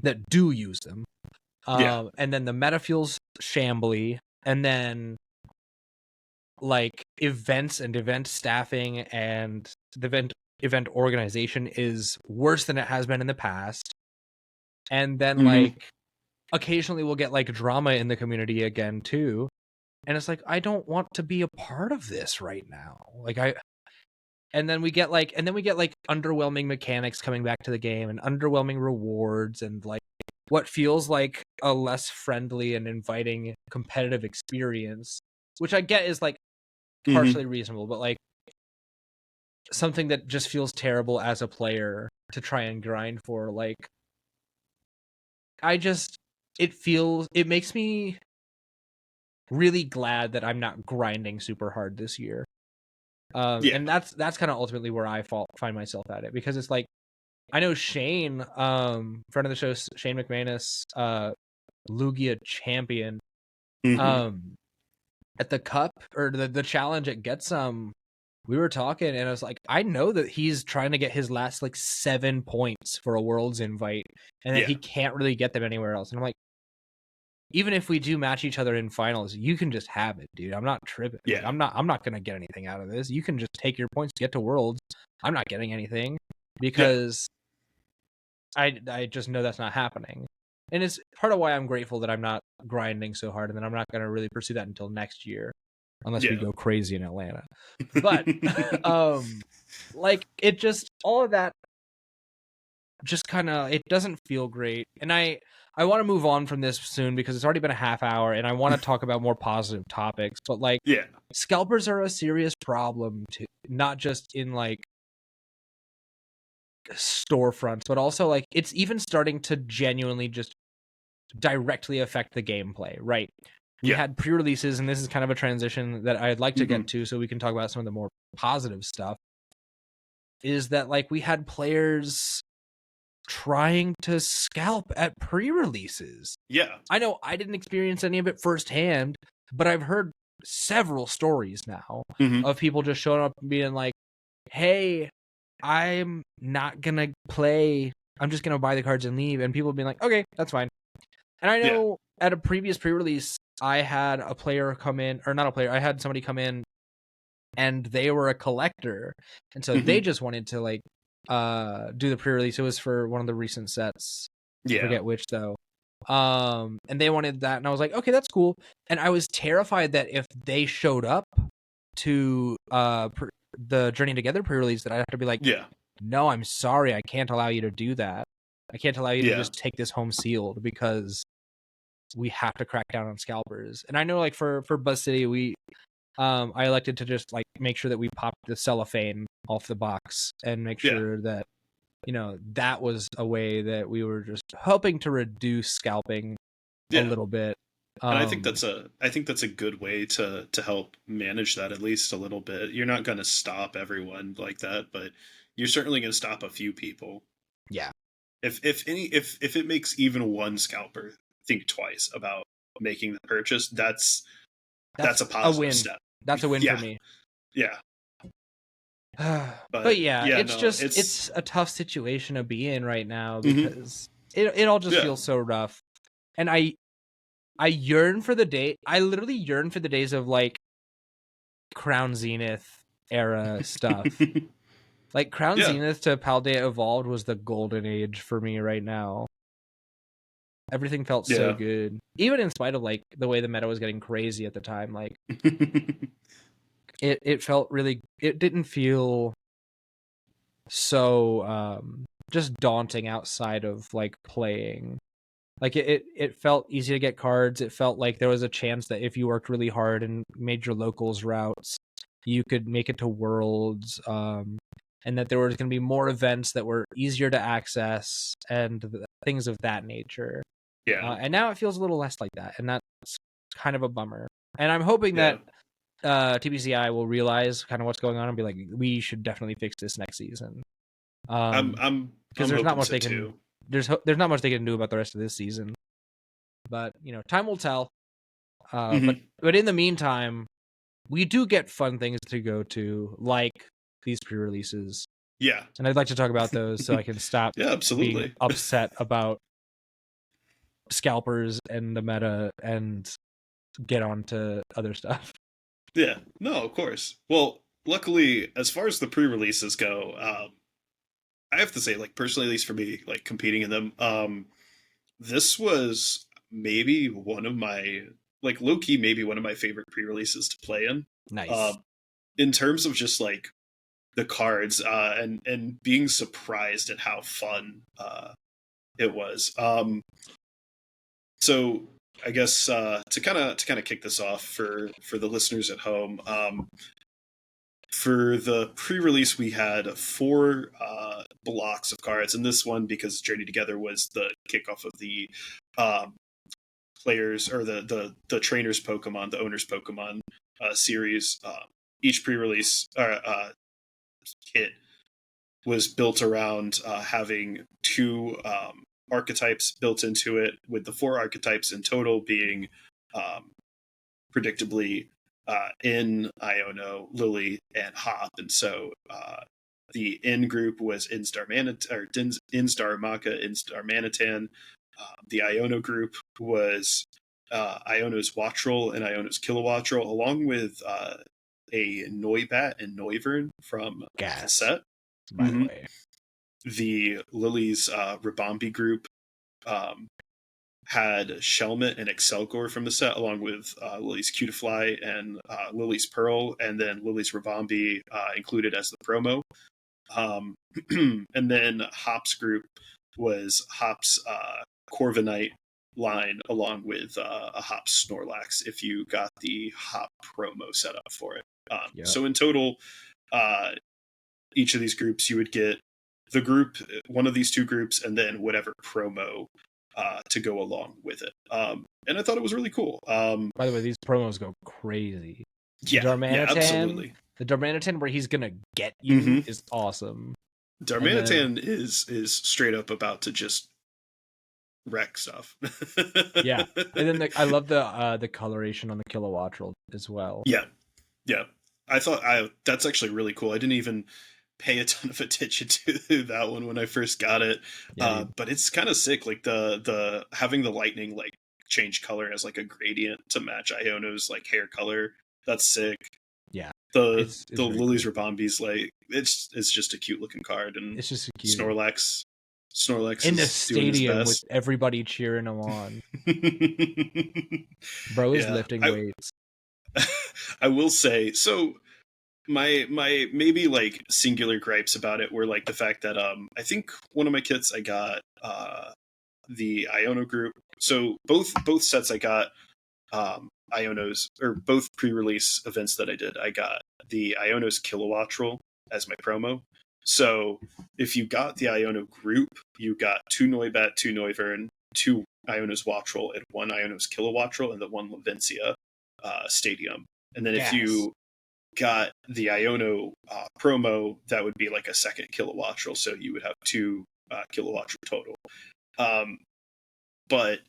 S1: that do use them. And then the meta feels shambly, and then like events and event staffing and the event organization is worse than it has been in the past. And then like occasionally we'll get like drama in the community again too, and it's like, I don't want to be a part of this right now. Like and then we get like underwhelming mechanics coming back to the game, and underwhelming rewards, and like what feels like a less friendly and inviting competitive experience, which I get is like partially reasonable, but like something that just feels terrible as a player to try and grind for. Like, it makes me really glad that I'm not grinding super hard this year. And that's kind of ultimately where I find myself at it, because it's like, I know Shane, friend of the show, Shane McManus, Lugia champion, at the cup or the challenge at Get Some, we were talking and I was like, I know that he's trying to get his last like 7 points for a Worlds invite and that he can't really get them anywhere else. And I'm like, even if we do match each other in finals, you can just have it, dude. I'm not tripping.
S2: Yeah.
S1: Like, I'm not gonna get anything out of this. You can just take your points to get to Worlds. I'm not getting anything because I just know that's not happening. And it's part of why I'm grateful that I'm not grinding so hard, and then I'm not gonna really pursue that until next year, unless we go crazy in Atlanta. But like, it just, all of that just kind of, it doesn't feel great. And I want to move on from this soon because it's already been a half hour and I want to talk about more positive topics. But like, scalpers are a serious problem too, not just in like storefronts, but also like it's even starting to genuinely just directly affect the gameplay, right? We had pre-releases, and this is kind of a transition that I'd like to get to so we can talk about some of the more positive stuff, is that like we had players trying to scalp at pre-releases. I know I didn't experience any of it firsthand, but I've heard several stories now of people just showing up and being like, hey, I'm not gonna play, I'm just gonna buy the cards and leave, and people being like, okay, that's fine. And I know at a previous pre-release I had a player come in, or not a player, I had somebody come in and they were a collector, and so they just wanted to like do the pre-release. It was for one of the recent sets. I forget which though. And they wanted that, and I was like, okay, that's cool. And I was terrified that if they showed up to the Journey Together pre-release, that I'd have to be like, no, I'm sorry, I can't allow you to do that. I can't allow you to just take this home sealed because we have to crack down on scalpers. And I know like for Buzz City, we I elected to just like make sure that we popped the cellophane off the box and make sure that, you know, that was a way that we were just hoping to reduce scalping a little bit.
S2: And I think that's a good way to help manage that at least a little bit. You're not going to stop everyone like that, but you're certainly going to stop a few people.
S1: Yeah.
S2: If it makes even one scalper think twice about making the purchase, that's a positive step.
S1: That's a win for me.
S2: Yeah.
S1: But yeah, it's a tough situation to be in right now because it all just feels so rough. And I yearn for the day. I literally yearn for the days of like Crown Zenith era stuff. Like Crown Zenith to Paldea Evolved was the golden age for me right now. Everything felt so good, even in spite of like the way the meta was getting crazy at the time. Like it felt really, it didn't feel so just daunting outside of like playing. Like it felt easy to get cards. It felt like there was a chance that if you worked really hard and made your locals routes, you could make it to Worlds, and that there was going to be more events that were easier to access and things of that nature. And now it feels a little less like that, and that's kind of a bummer. And I'm hoping that TBCI will realize kind of what's going on and be like, we should definitely fix this next season. Because there's not much they can. There's not much they can do about the rest of this season. But you know, time will tell. But in the meantime, we do get fun things to go to, like these pre-releases. And I'd like to talk about those so I can stop being upset about scalpers and the meta and get on to other stuff.
S2: No, of course. Well, luckily, as far as the pre-releases go, I have to say, like, personally, at least for me, like, competing in them, this was maybe one of my, like, low-key, maybe one of my favorite pre-releases to play in.
S1: Nice.
S2: In terms of just, like, the cards, and being surprised at how fun it was. So I guess to kind of kick this off for the listeners at home, For the pre-release, we had 4 blocks of cards, and this one, because Journey Together was the kickoff of the um, players or the trainers Pokemon, the owners Pokemon series. Each pre-release kit was built around having 2 archetypes built into it, with the 4 archetypes in total being um, predictably in Iono, Lily, and Hop. And so the N group was Instar Maka, Instar Manitan. The Iono group was Iono's Wattrel and Iono's Kilowattrel, along with a Noibat and Noivern from the set.
S1: By the way,
S2: the Lily's Rabambi group had Shelmet and Excelgor from the set, along with Lily's Cutiefly and Lily's Pearl, and then Lily's Rabambi included as the promo. And then Hop's group was Hop's Corviknight line, along with a Hop Snorlax if you got the Hop promo set up for it. So in total, each of these groups, you would get the group, one of these 2 groups, and then whatever promo to go along with it. And I thought it was really cool.
S1: By the way, these promos go crazy.
S2: Yeah, absolutely.
S1: The Darmanitan where he's gonna get you is awesome.
S2: Darmanitan is straight up about to just wreck stuff.
S1: Yeah, and then I love the coloration on the Kilowattrel as well.
S2: Yeah. I thought that's actually really cool. I didn't even pay a ton of attention to that one when I first got it, but it's kind of sick. Like the having the lightning like change color as like a gradient to match Iono's like hair color. That's sick.
S1: Yeah,
S2: it's Lily's Rabambi's like it's just a cute looking card, and
S1: it's just cute.
S2: Snorlax
S1: in the stadium with everybody cheering him on. Bro is lifting weights.
S2: I will say, so my maybe like singular gripes about it were like the fact that I think one of my kits I got the Iono group. So both sets I got Iono's, or both pre-release events that I did, I got the Iono's Kilowattrel as my promo. So if you got the Iono group, you got 2 Noibat, 2 Noivern, 2 Iono's Wattrel, and 1 Iono's Kilowattrel, and the 1 Lavencia Stadium. And then if you got the Iono promo, that would be like a second Kilowattrel, so you would have 2 Kilowattrel total. But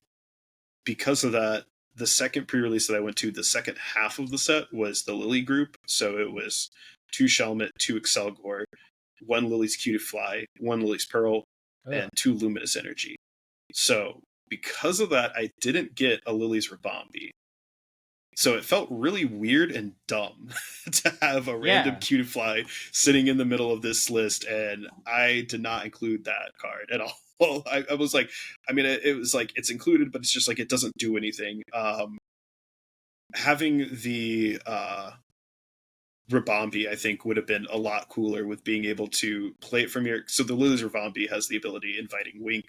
S2: because of that, the second pre-release that I went to, the second half of the set was the Lily group. So it was 2 Shelmet, 2 Excelgor, 1 Lily's Cutiefly, 1 Lily's Pearl, and 2 Luminous Energy. So because of that, I didn't get a Lily's Rabambi. So it felt really weird and dumb to have a random Cutiefly sitting in the middle of this list, and I did not include that card at all. Well, I was like, I mean, it was like, it's included, but it's just like, it doesn't do anything. Having the Rabambi, I think, would have been a lot cooler with being able to play it from your... So the Lily's Rabambi has the ability Inviting Wink.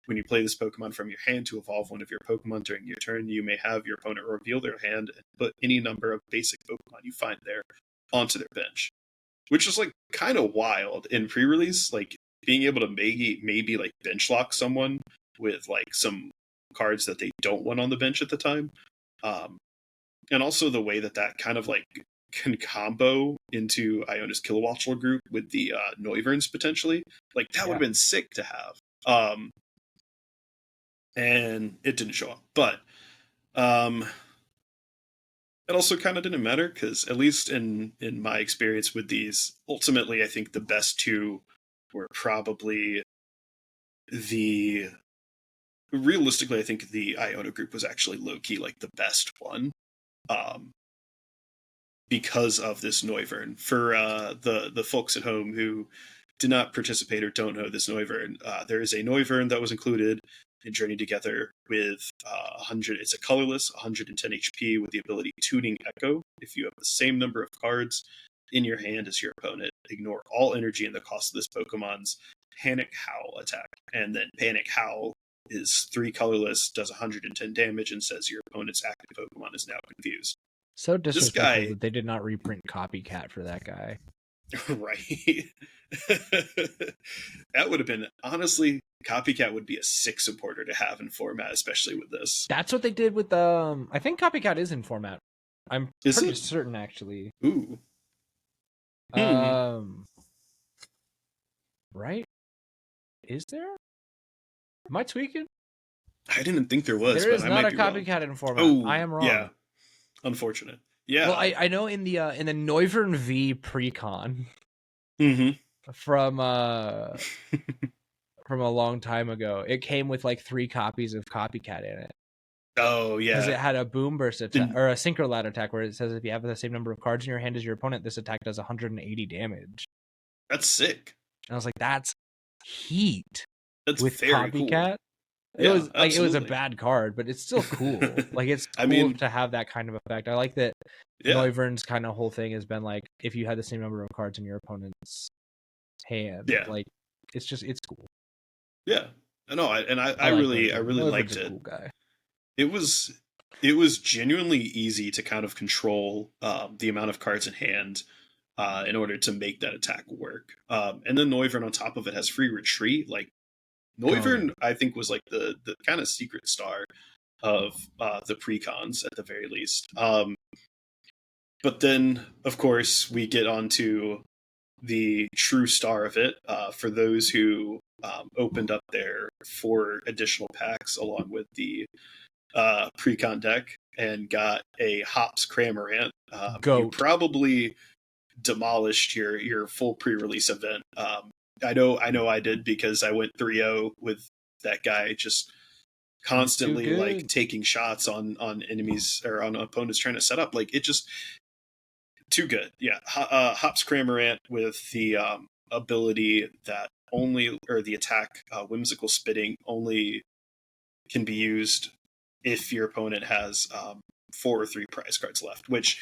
S2: When you play this Pokemon from your hand to evolve one of your Pokemon during your turn, you may have your opponent reveal their hand and put any number of basic Pokemon you find there onto their bench. Which is like kind of wild in pre-release, like being able to maybe like bench lock someone with like some cards that they don't want on the bench at the time. And also the way that kind of like can combo into Iona's Kilowattrel group with the Noiverns potentially. Like that would have been sick to have. And it didn't show up. But it also kind of didn't matter, because at least in my experience with these, ultimately I think the best 2 were probably realistically, I think the Iono group was actually low-key like the best one. Because of this Noivern. For the folks at home who did not participate or don't know this Noivern, there is a Noivern that was included in Journey Together with 100. It's a colorless, 110 HP with the ability Tuning Echo. If you have the same number of cards in your hand as your opponent, ignore all energy and the cost of this Pokemon's Panic Howl attack. And then Panic Howl is 3 colorless, does 110 damage, and says your opponent's active Pokemon is now confused.
S1: So
S2: This
S1: disrespectful
S2: guy,
S1: that they did not reprint Copycat for that guy.
S2: right? That would have been, honestly, Copycat would be a sick supporter to have in format, especially with this.
S1: That's what they did with I think Copycat is in format. I'm
S2: Is
S1: pretty
S2: it?
S1: certain, actually.
S2: Ooh.
S1: Right? Is there? Am I tweaking?
S2: I didn't think there was,
S1: There
S2: but
S1: is
S2: I
S1: not
S2: might
S1: a
S2: be wrong.
S1: Copycat in format.
S2: Oh,
S1: I am wrong.
S2: yeah. Unfortunate. Yeah.
S1: Well, I know in the Noivern V precon
S2: Mm-hmm.
S1: from a long time ago, it came with like 3 copies of Copycat in it.
S2: Oh, yeah.
S1: Because it had a boom burst attack or a synchro lat attack where it says if you have the same number of cards in your hand as your opponent, this attack does 180 damage.
S2: That's sick.
S1: And I was like, that's heat.
S2: That's
S1: with
S2: very
S1: Copycat.
S2: Cool.
S1: It was like
S2: absolutely.
S1: it was a bad card, but it's still cool. Like it's cool to have that kind of effect. I like that. Noivern's kind of whole thing has been like if you had the same number of cards in your opponent's hand, like it's cool.
S2: Yeah, I know, I really liked it.
S1: Cool guy.
S2: It was genuinely easy to kind of control the amount of cards in hand in order to make that attack work. And then Noivern on top of it has free retreat. Like Noivern, I think, was like the kind of secret star of the precons at the very least. But then, of course, we get onto the true star of it for those who opened up their 4 additional packs along with the precon deck and got a Hops Cramorant. You probably demolished your full pre-release event. I know I did because I went 3-0 with that guy, just constantly like taking shots on enemies or on opponents trying to set up. Like it just too good. Yeah. Hops Cramorant with the ability that only, or the attack Whimsical Spitting only can be used if your opponent has 4 or 3 prize cards left, which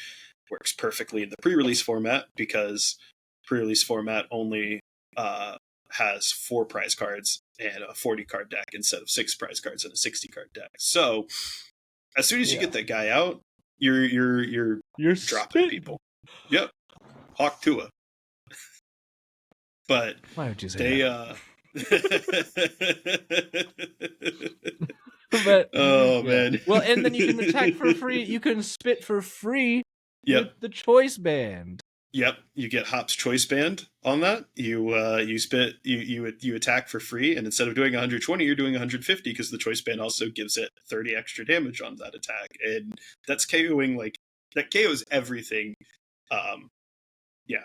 S2: works perfectly in the pre-release format because pre-release format only has 4 prize cards and a 40 card deck instead of 6 prize cards and a 60 card deck. So as soon as you get that guy out, you're dropping people. Yep. Hawk Tua. But
S1: why would you say that?
S2: But oh man.
S1: Well, and then you can attack for free. You can spit for free with the choice band.
S2: Yep, you get Hops Choice Band on that. You spit, you attack for free, and instead of doing 120, you're doing 150 because the Choice Band also gives it 30 extra damage on that attack, and that's KOing like that KOs everything.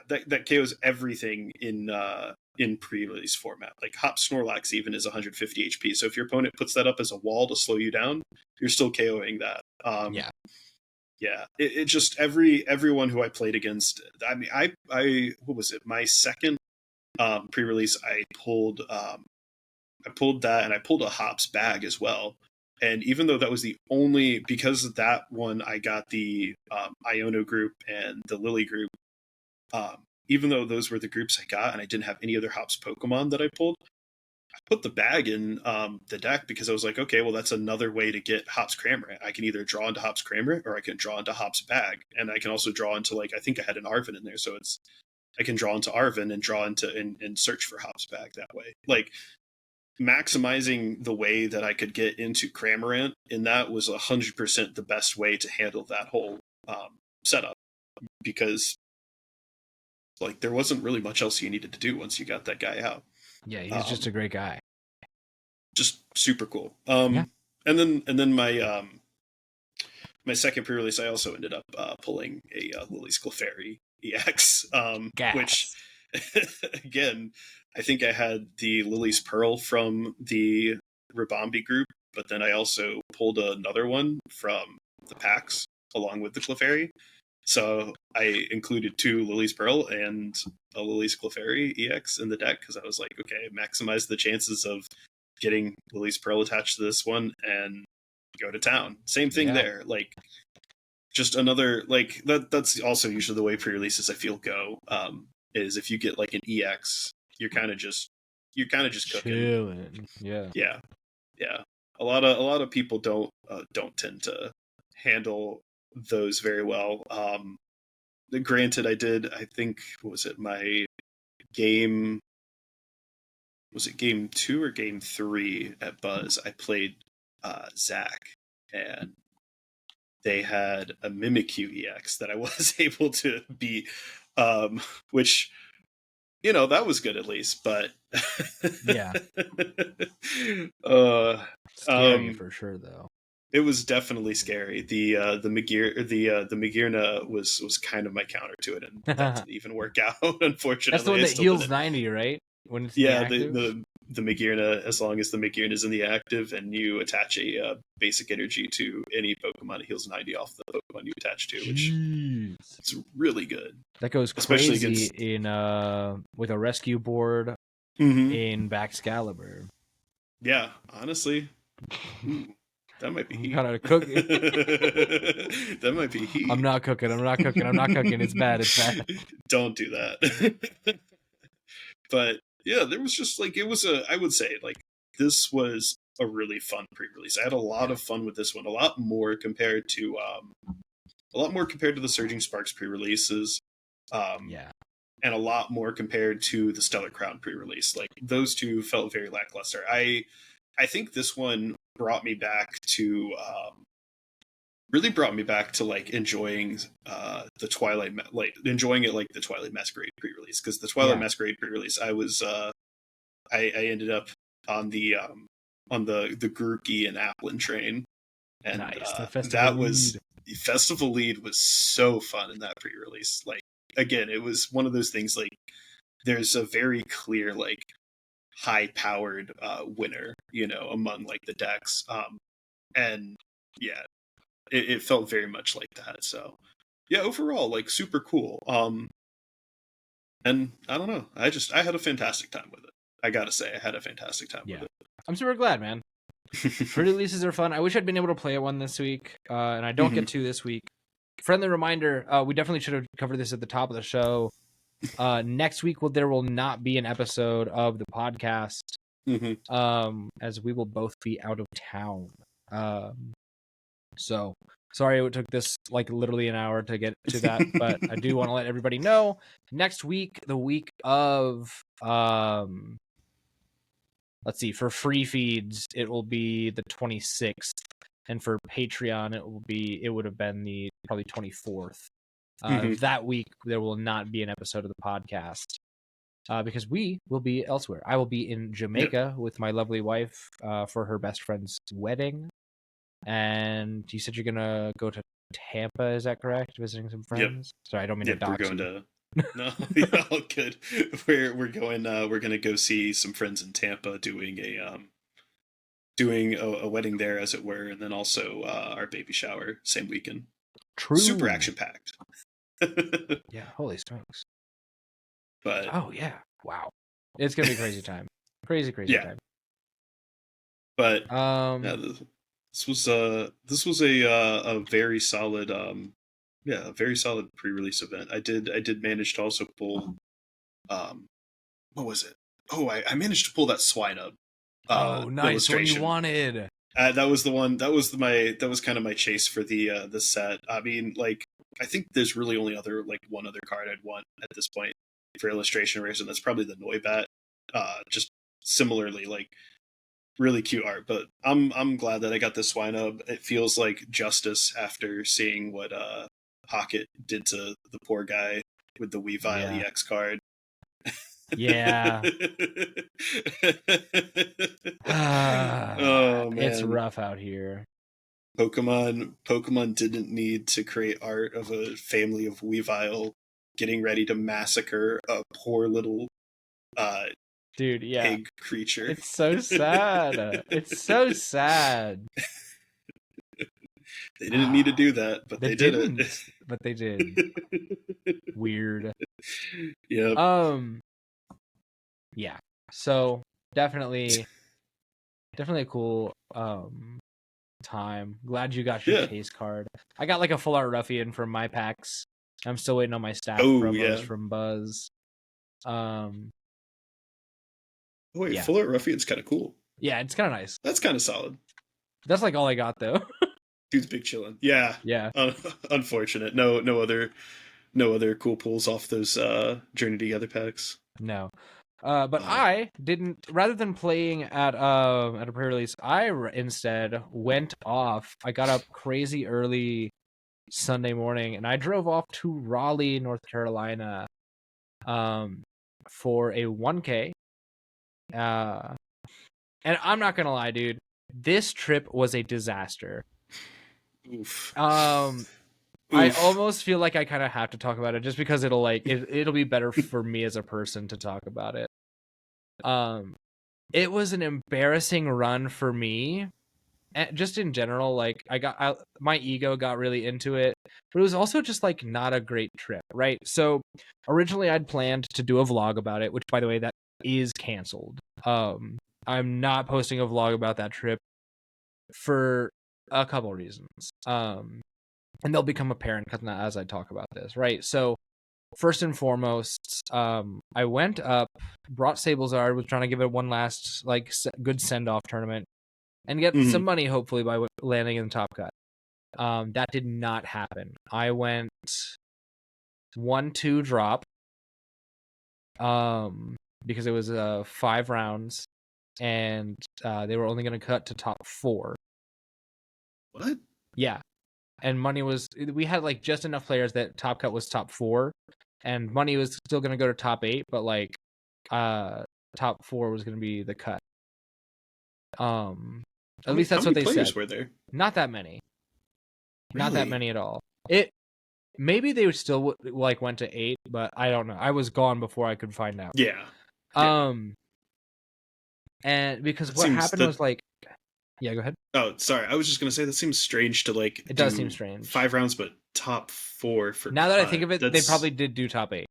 S2: That KOs everything in pre-release format. Like Hop Snorlax even is 150 HP. So if your opponent puts that up as a wall to slow you down, you're still KOing that. It just everyone who I played against. I mean, I what was it? My second pre-release, I pulled that, and I pulled a Hops bag as well. And even though that was the only, because of that one, I got the Iono group and the Lily group. Even though those were the groups I got, and I didn't have any other Hops Pokemon that I pulled, I put the bag in the deck because I was like, okay, well, that's another way to get Hops Cramorant. I can either draw into Hops Cramorant or I can draw into Hops Bag, and I can also draw into, like, I think I had an Arven in there, so I can draw into Arven and draw into and search for Hops Bag that way. Like maximizing the way that I could get into Cramorant in that was 100% the best way to handle that whole setup, because like there wasn't really much else you needed to do once you got that guy out.
S1: Yeah, he's just a great guy.
S2: Just super cool. And then my my second pre-release, I also ended up pulling a Lily's Clefairy EX, which again, I think I had the Lily's Pearl from the Ribombee group, but then I also pulled another one from the packs along with the Clefairy. So I included 2 Lily's Pearl and a Lily's Clefairy EX in the deck because I was like, okay, maximize the chances of getting Lily's Pearl attached to this one and go to town. Same thing there. Like, just another, like, that's also usually the way pre-releases I feel go, is if you get like an EX, you're kind of just cooking.
S1: Chilling.
S2: Yeah. A lot of people don't tend to handle those very well. Granted, I think, what was it, my game, was it game 2 or game 3 at Buzz? I played Zach, and they had a Mimikyu EX that I was able to beat, which, that was good at least, but
S1: Yeah.
S2: uh,
S1: Scary for sure, though.
S2: it was definitely scary. The Magirna was kind of my counter to it, and that didn't even work out. Unfortunately,
S1: that's the one that heals
S2: didn't.
S1: 90, right? When it's
S2: the Magirna, as long as the Magirna is in the active and you attach a basic energy to any Pokemon, it heals 90 off the Pokemon you attach to, which is really good.
S1: That goes
S2: especially
S1: crazy in with a rescue board in Baxcalibur.
S2: Yeah, honestly. Ooh, that might be heat.
S1: Gotta cook.
S2: That might be heat.
S1: I'm not cooking. It's bad.
S2: Don't do that. But yeah, there was just like, I would say like this was a really fun pre-release. I had a lot of fun with this one, a lot more compared to the Surging Sparks pre-releases. And a lot more compared to the Stellar Crown pre-release. Like those two felt very lackluster. I think this one brought me back to like enjoying the Twilight, like enjoying it like the Twilight Masquerade pre-release, because the Twilight Masquerade pre-release, I was I ended up on the Grookey and Applin train, and Festival Lead was so fun in that pre-release. Like again, it was one of those things like there's a very clear like high-powered winner, among like the decks, and yeah, it felt very much like that. So yeah, overall like super cool. And I don't know, I had a fantastic time with it. I gotta say, I had a fantastic time with it.
S1: I'm super glad, man. Pre-releases are fun. I wish I'd been able to play one this week, and I don't get to this week. Friendly reminder, we definitely should have covered this at the top of the show. Next week there will not be an episode of the podcast, as we will both be out of town. So sorry it took this like literally an hour to get to that, but I do want to let everybody know next week, the week of let's see, for free feeds it will be the 26th, and for Patreon it would have been the probably 24th. That week there will not be an episode of the podcast because we will be elsewhere. I will be in Jamaica with my lovely wife for her best friend's wedding. And you said you're gonna go to Tampa, is that correct? Visiting some friends? Sorry, I don't mean to dox
S2: we're going
S1: you.
S2: No, yeah, all good. We're gonna go see some friends in Tampa doing a wedding there, as it were, and then also our baby shower same weekend.
S1: True.
S2: Super action packed.
S1: Yeah, holy smokes.
S2: But
S1: oh yeah, wow, it's gonna be a crazy time. Crazy time.
S2: But this was a very solid a very solid pre-release event. I did manage to also pull what was it? Oh, I managed to pull that Swinub.
S1: Nice, what you wanted.
S2: That was the one. That was kind of my chase for the set. I mean, like, I think there's really only one other card I'd want at this point for illustration reason. That's probably the Noibat. Just similarly, like, really cute art. But I'm glad that I got this Swinub. It feels like justice after seeing what Pocket did to the poor guy with the Weavile EX card.
S1: Yeah. Oh man, it's rough out here.
S2: Pokemon didn't need to create art of a family of Weavile getting ready to massacre a poor little pig creature.
S1: It's so sad. It's so sad.
S2: They didn't need to do that, but they did it.
S1: But they did. Weird.
S2: Yeah.
S1: Yeah. So definitely a cool time. Glad you got your case card. I got like a full art Ruffian from my packs. I'm still waiting on my stack from Buzz.
S2: Full art Ruffian's kind of cool.
S1: Yeah, it's kind of nice.
S2: That's kind of solid.
S1: That's like all I got though.
S2: Dude's big chillin'. Yeah.
S1: Yeah.
S2: Unfortunate. No other cool pulls off those Journey Together packs.
S1: No. But I didn't. Rather than playing at a pre-release, I instead went off. I got up crazy early Sunday morning, and I drove off to Raleigh, North Carolina, for a 1K. And I'm not gonna lie, dude. This trip was a disaster.
S2: Oof.
S1: I almost feel like I kind of have to talk about it just because it'll be better for me as a person to talk about it. It was an embarrassing run for me, and just in general. Like my ego got really into it, but it was also just like not a great trip, right? So originally I'd planned to do a vlog about it, which by the way that is canceled. I'm not posting a vlog about that trip for a couple reasons. And they'll become apparent as I talk about this, right? So first and foremost, I went up, brought Sablezard, was trying to give it one last like good send-off tournament and get some money, hopefully, by landing in the top cut. That did not happen. I went 1-2 drop, because it was 5 rounds, and they were only going to cut to top 4.
S2: What?
S1: Yeah. And money we had like just enough players that top cut was top 4, and money was still going to go to top 8, but like top 4 was going to be the cut. At least that's what they said. How many players
S2: were there?
S1: Not that many.
S2: Really?
S1: Not that many at all. Maybe they still like went to 8, but I don't know. I was gone before I could find out.
S2: Yeah.
S1: And because what happened was like, yeah, go ahead.
S2: Oh, sorry. I was just gonna say that seems strange to like.
S1: It does seem strange.
S2: 5 rounds, but top 4 for.
S1: Now that I think of it, they probably did do top 8.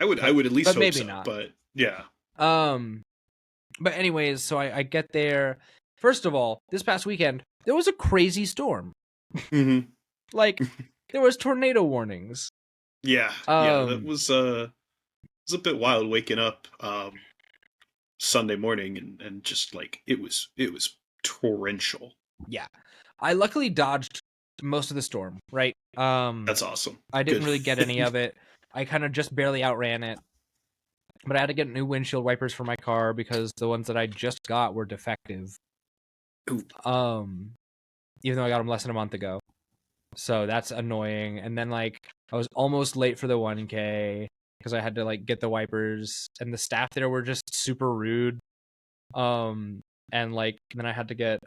S2: I would at least
S1: but
S2: hope
S1: maybe
S2: so,
S1: not.
S2: But yeah.
S1: But anyways, so I get there. First of all, this past weekend there was a crazy storm. Like there was tornado warnings.
S2: Yeah, that was a bit wild waking up Sunday morning and just like it was torrential.
S1: Yeah, I luckily dodged most of the storm. Right.
S2: That's awesome.
S1: I didn't really get any of it. I kind of just barely outran it. But I had to get new windshield wipers for my car because the ones that I just got were defective.
S2: Ooh.
S1: Even though I got them less than a month ago. So that's annoying. And then like I was almost late for the 1K because I had to like get the wipers, and the staff there were just super rude. And like then I had to get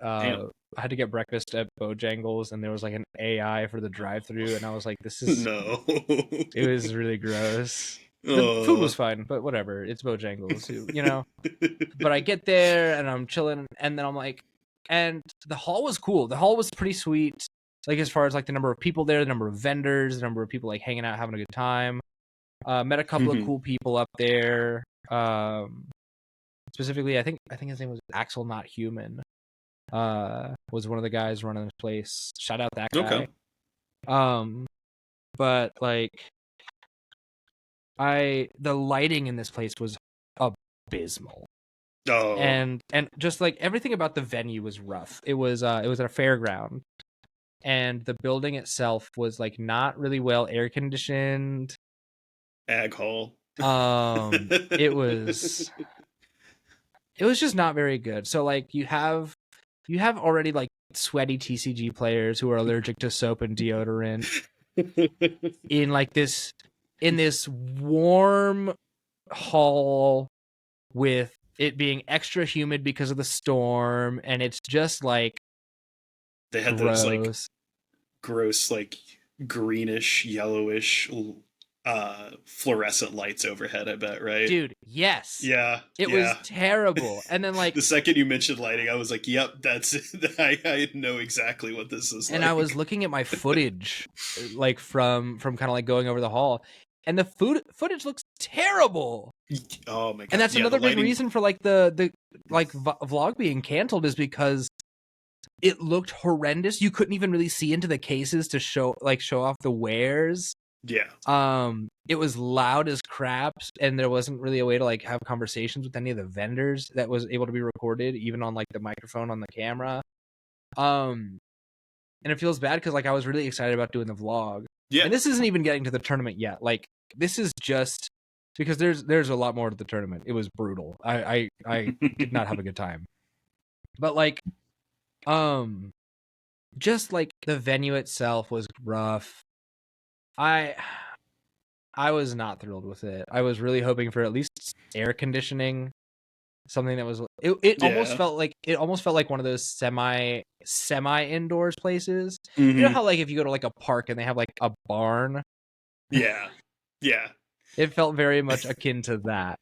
S1: breakfast at Bojangles, and there was like an AI for the drive-thru, and I was like, this is
S2: no.
S1: It was really gross. The food was fine, but whatever. It's Bojangles, you know. But I get there and I'm chilling, and then I'm like, and the hall was cool. The hall was pretty sweet. Like as far as like the number of people there, the number of vendors, the number of people like hanging out, having a good time. Met a couple of cool people up there. Specifically, I think his name was Axel Not Human. Was one of the guys running the place. Shout out that guy. Okay. But like the lighting in this place was abysmal.
S2: Oh.
S1: And just like everything about the venue was rough. It was at a fairground, and the building itself was like not really well air conditioned.
S2: Ag hole.
S1: It was just not very good. So like you have already like sweaty TCG players who are allergic to soap and deodorant in this warm hall with it being extra humid because of the storm, and it's just like
S2: they had
S1: gross.
S2: Those like gross like greenish yellowish fluorescent lights overhead, I bet, right?
S1: Dude, yes.
S2: Yeah.
S1: It was terrible. And then like
S2: the second you mentioned lighting, I was like, yep, that's it. I know exactly what this is.
S1: And like. I was looking at my footage like from kind of like going over the hall, and the footage looks terrible.
S2: Oh my god.
S1: And that's another big reason for like the vlog being canceled, is because it looked horrendous. You couldn't even really see into the cases to show off the wares.
S2: Yeah.
S1: It was loud as crap, and there wasn't really a way to like have conversations with any of the vendors that was able to be recorded, even on like the microphone on the camera. and it feels bad because like I was really excited about doing the vlog.
S2: Yeah.
S1: And this isn't even getting to the tournament yet. Like this is just because there's a lot more to the tournament. It was brutal. I did not have a good time. But like just like the venue itself was rough. I was not thrilled with it. I was really hoping for at least air conditioning. Something that was it almost felt like one of those semi indoors places.
S2: Mm-hmm.
S1: You know how like if you go to like a park and they have like a barn?
S2: Yeah.
S1: It felt very much akin to that.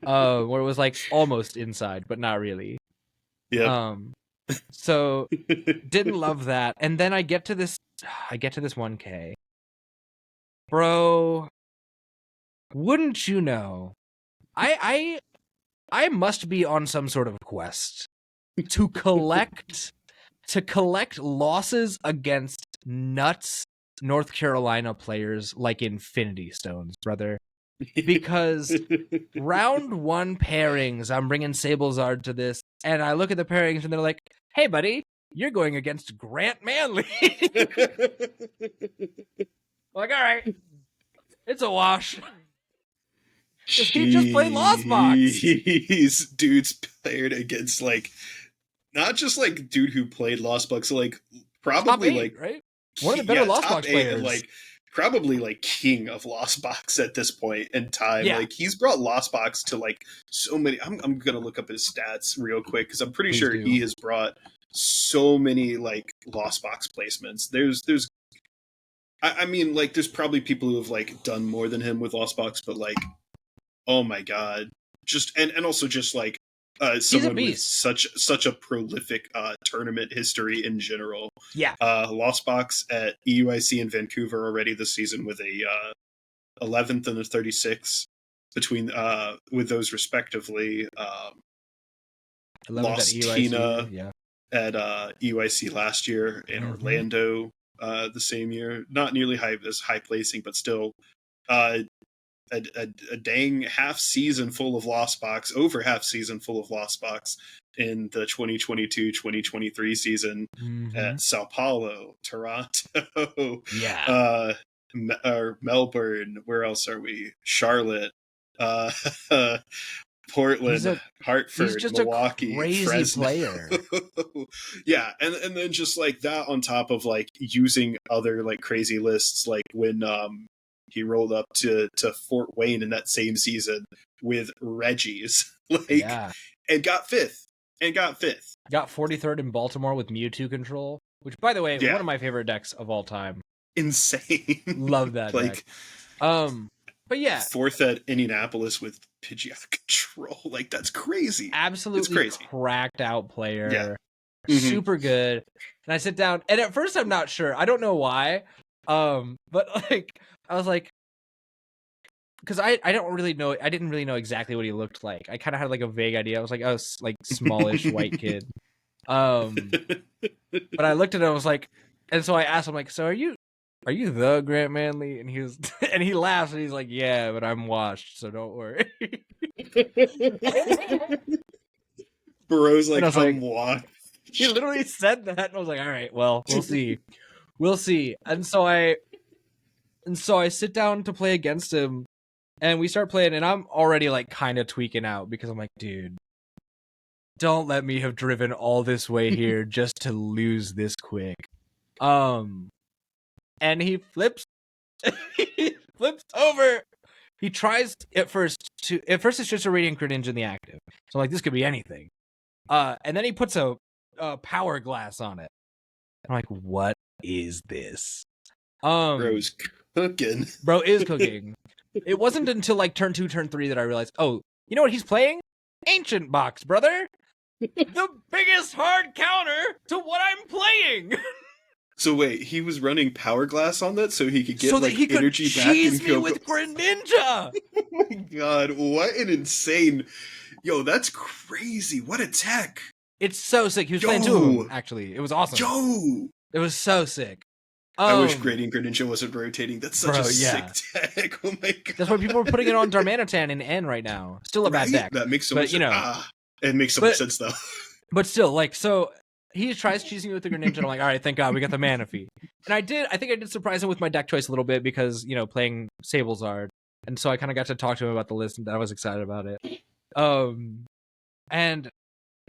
S1: Where it was like almost inside, but not really.
S2: Yeah.
S1: So didn't love that. And then I get to this 1K. Bro, wouldn't you know? I must be on some sort of quest to collect losses against nuts North Carolina players like Infinity Stones, brother. Because round 1 pairings, I'm bringing Sablezard to this, and I look at the pairings and they're like, "Hey, buddy, you're going against Grant Manley." Like, all right, it's a wash. He just played Lost Box.
S2: Dude's paired against like not just like dude who played Lost Box, like probably
S1: 8,
S2: like
S1: right? One of the better Lost Box players.
S2: And, like probably like king of Lost Box at this point in time.
S1: Yeah.
S2: Like he's brought Lost Box to like so many. I'm gonna look up his stats real quick because I'm pretty sure he has brought so many like Lost Box placements. I mean, like there's probably people who have like done more than him with Lost Box, but like, oh my god, just and also just like someone with such a prolific tournament history in general.
S1: Yeah.
S2: Lost Box at EUIC in Vancouver already this season with a 11th and a 36th between with those respectively. Lost
S1: at
S2: Tina at EUIC last year in Orlando the same year. Not nearly as high placing, but still a dang half season full of Lost Box, over half season full of Lost Box in the 2022-2023 season at Sao Paulo, Toronto, Melbourne. Where else are we? Charlotte, Portland, Hartford,
S1: he's just
S2: Milwaukee,
S1: a crazy
S2: Fresno.
S1: player.
S2: Yeah, and then just like that on top of like using other like crazy lists, like when he rolled up to Fort Wayne in that same season with Reggie's, and got fifth. Got
S1: 43rd in Baltimore with Mewtwo control, which, by the way, one of my favorite decks of all time.
S2: Insane.
S1: Love that deck. But yeah,
S2: 4th at Indianapolis with Pidgeotto control. Like that's crazy.
S1: Absolutely,
S2: it's crazy.
S1: Cracked out player.
S2: Yeah.
S1: Super good. And I sit down, and at first I'm not sure. I don't know why. But like I was like, because I didn't really know exactly what he looked like. I kind of had like a vague idea. I was like, oh, like smallish white kid. But I looked at him, I was like, and so I asked him, like, so are you the Grant Manley? And he was, and he laughs and he's like, yeah, but I'm washed, so don't worry.
S2: Burrow's like, I'm washed.
S1: He literally said that, and I was like, all right, well, we'll see. And so I sit down to play against him, and we start playing, and I'm already like kind of tweaking out because I'm like, dude, don't let me have driven all this way here just to lose this quick. And he flips over. He tries at first it's just a Radiant Greninja in the active. So I'm like, this could be anything. And then he puts a power glass on it. I'm like, what is this?
S2: Bro's cooking.
S1: Bro is cooking. It wasn't until like turn 2, turn 3 that I realized, oh, you know what he's playing? Ancient Box, brother. The biggest hard counter to what I'm playing.
S2: So wait, he was running Power Glass on that so he could get energy back and
S1: me with Greninja.
S2: Oh my god, what an insane! Yo, that's crazy. What a tech!
S1: It's so sick. He was playing 2 of them, actually. It was awesome. It was so sick.
S2: I wish Gradient Greninja wasn't rotating. That's such a sick tech. Oh my god.
S1: That's why people are putting it on Darmanitan in N right now. Still a bad deck.
S2: That makes so much sense. It makes so much sense though.
S1: But still, like, so he tries cheesing me with the Greninja, and I'm like, all right, thank God we got the Manaphy. And I think I did surprise him with my deck choice a little bit because, playing Sablezard. And so I kind of got to talk to him about the list, and I was excited about it. And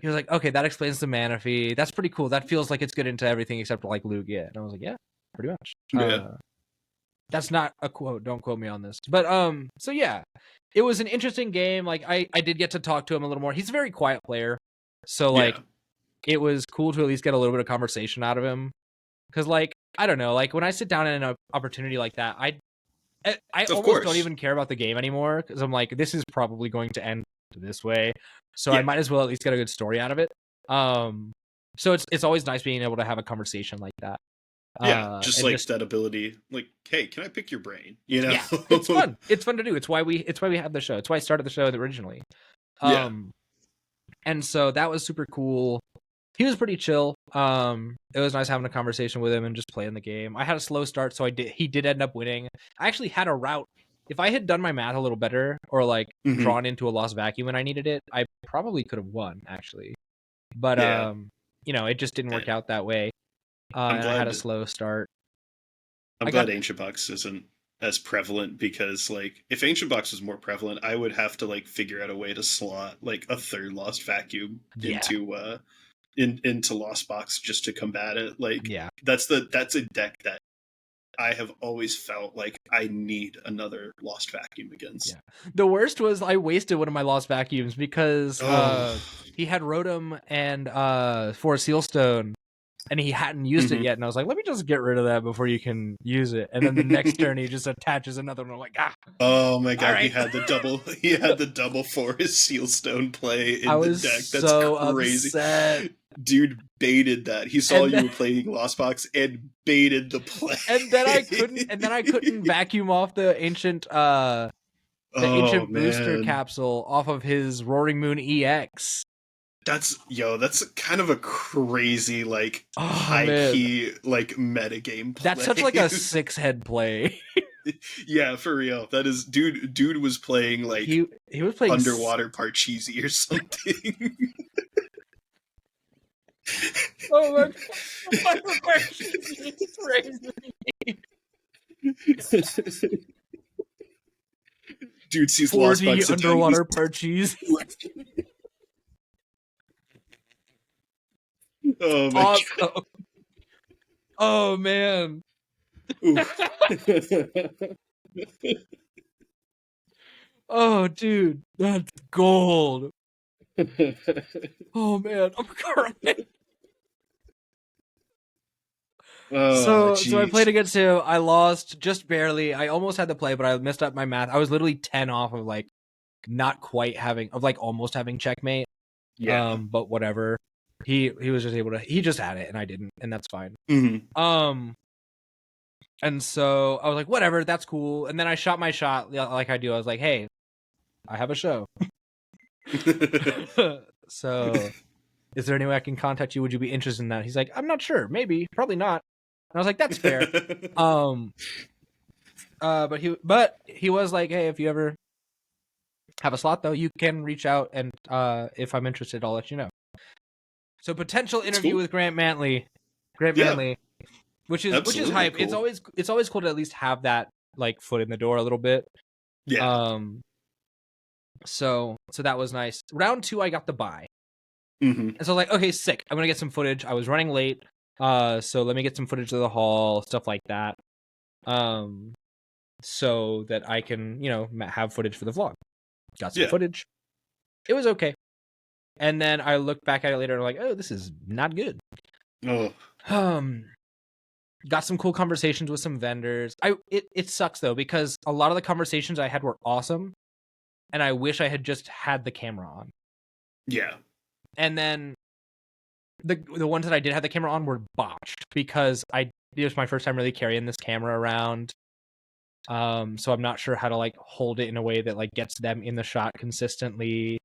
S1: he was like, okay, that explains the Manaphy. That's pretty cool. That feels like it's good into everything except like Lugia. And I was like, yeah, pretty much.
S2: Yeah.
S1: That's not a quote. Don't quote me on this. But so yeah, it was an interesting game. Like I did get to talk to him a little more. He's a very quiet player, so like it was cool to at least get a little bit of conversation out of him. Because like I don't know, like when I sit down in an opportunity like that, I almost don't even care about the game anymore because I'm like, this is probably going to end this way, so I might as well at least get a good story out of it. So it's always nice being able to have a conversation like that.
S2: Yeah, just that ability, like, hey, can I pick your brain?
S1: Yeah, it's fun. It's fun to do. It's why we have the show. It's why I started the show originally. And so that was super cool. He was pretty chill. It was nice having a conversation with him and just playing the game. I had a slow start, so he did end up winning. I actually had a route. If I had done my math a little better, or like drawn into a lost vacuum when I needed it, I probably could have won actually. But it just didn't work out that way. And I had a slow start.
S2: I'm glad Ancient Box isn't as prevalent because, like, if Ancient Box was more prevalent, I would have to like figure out a way to slot like a third Lost Vacuum into Lost Box just to combat it. Like, that's a deck that I have always felt like I need another Lost Vacuum against.
S1: Yeah. The worst was I wasted one of my Lost Vacuums because he had Rotom and for Sealstone. And he hadn't used it yet, and I was like, "Let me just get rid of that before you can use it." And then the next turn, he just attaches another one. I'm like, "Ah!"
S2: Oh my god, right. He had the double for his Sealstone play in the deck. That's
S1: so
S2: crazy.
S1: Upset.
S2: Dude baited that. He saw you were playing Lost Box and baited the play.
S1: And then I couldn't vacuum off the ancient booster capsule off of his Roaring Moon EX.
S2: That's kind of a crazy like high key like metagame play.
S1: That's such like a 6-head play.
S2: Yeah, for real. That is dude was playing like
S1: he was playing
S2: Underwater Parcheesi or something.
S1: Oh my god. Parcheesi is crazy.
S2: Dude sees Lost Box
S1: Underwater Parcheesi.
S2: Oh my god.
S1: Oh man. Oh dude, that's gold. Oh man, I'm crying. So I played against him. I lost just barely. I almost had to play, but I messed up my math. I was literally 10 off of like almost having checkmate.
S2: Yeah.
S1: But whatever. He was just able to. He just had it, and I didn't, and that's fine. And so I was like, whatever, that's cool. And then I shot my shot like I do. I was like, hey, I have a show. So, is there any way I can contact you? Would you be interested in that? He's like, I'm not sure. Maybe, probably not. And I was like, that's fair. But he was like, hey, if you ever have a slot though, you can reach out, and if I'm interested, I'll let you know. So potential interview with Grant Mantley, which is hype. Cool. It's always cool to at least have that like foot in the door a little bit.
S2: Yeah.
S1: So that was nice. Round 2, I got the bye, and so I was like, okay, sick. I'm gonna get some footage. I was running late, so let me get some footage of the hall, stuff like that, so that I can have footage for the vlog. Got some footage. It was okay. And then I looked back at it later and I'm like, oh, this is not good.
S2: Oh.
S1: Got some cool conversations with some vendors. It sucks though, because a lot of the conversations I had were awesome, and I wish I had just had the camera on.
S2: Yeah.
S1: And then the ones that I did have the camera on were botched because it was my first time really carrying this camera around. So I'm not sure how to like hold it in a way that like gets them in the shot consistently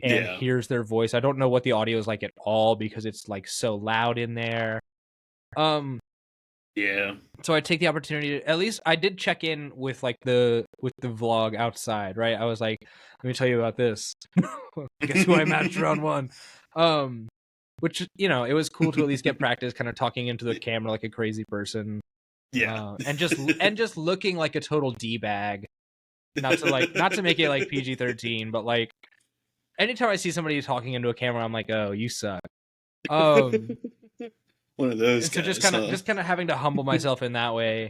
S1: and hears their voice. I don't know what the audio is like at all because it's like so loud in there.
S2: Yeah.
S1: So I take the opportunity to, at least I did check in with like the vlog outside, right? I was like, let me tell you about this. Guess who I matched round 1. which, you know, it was cool to at least get practice kind of talking into the camera like a crazy person.
S2: Yeah.
S1: And just looking like a total D-bag. Not to make it like PG-13, but like anytime I see somebody talking into a camera, I'm like, oh, you suck.
S2: One of those
S1: so
S2: guys,
S1: just kind of having to humble myself in that way.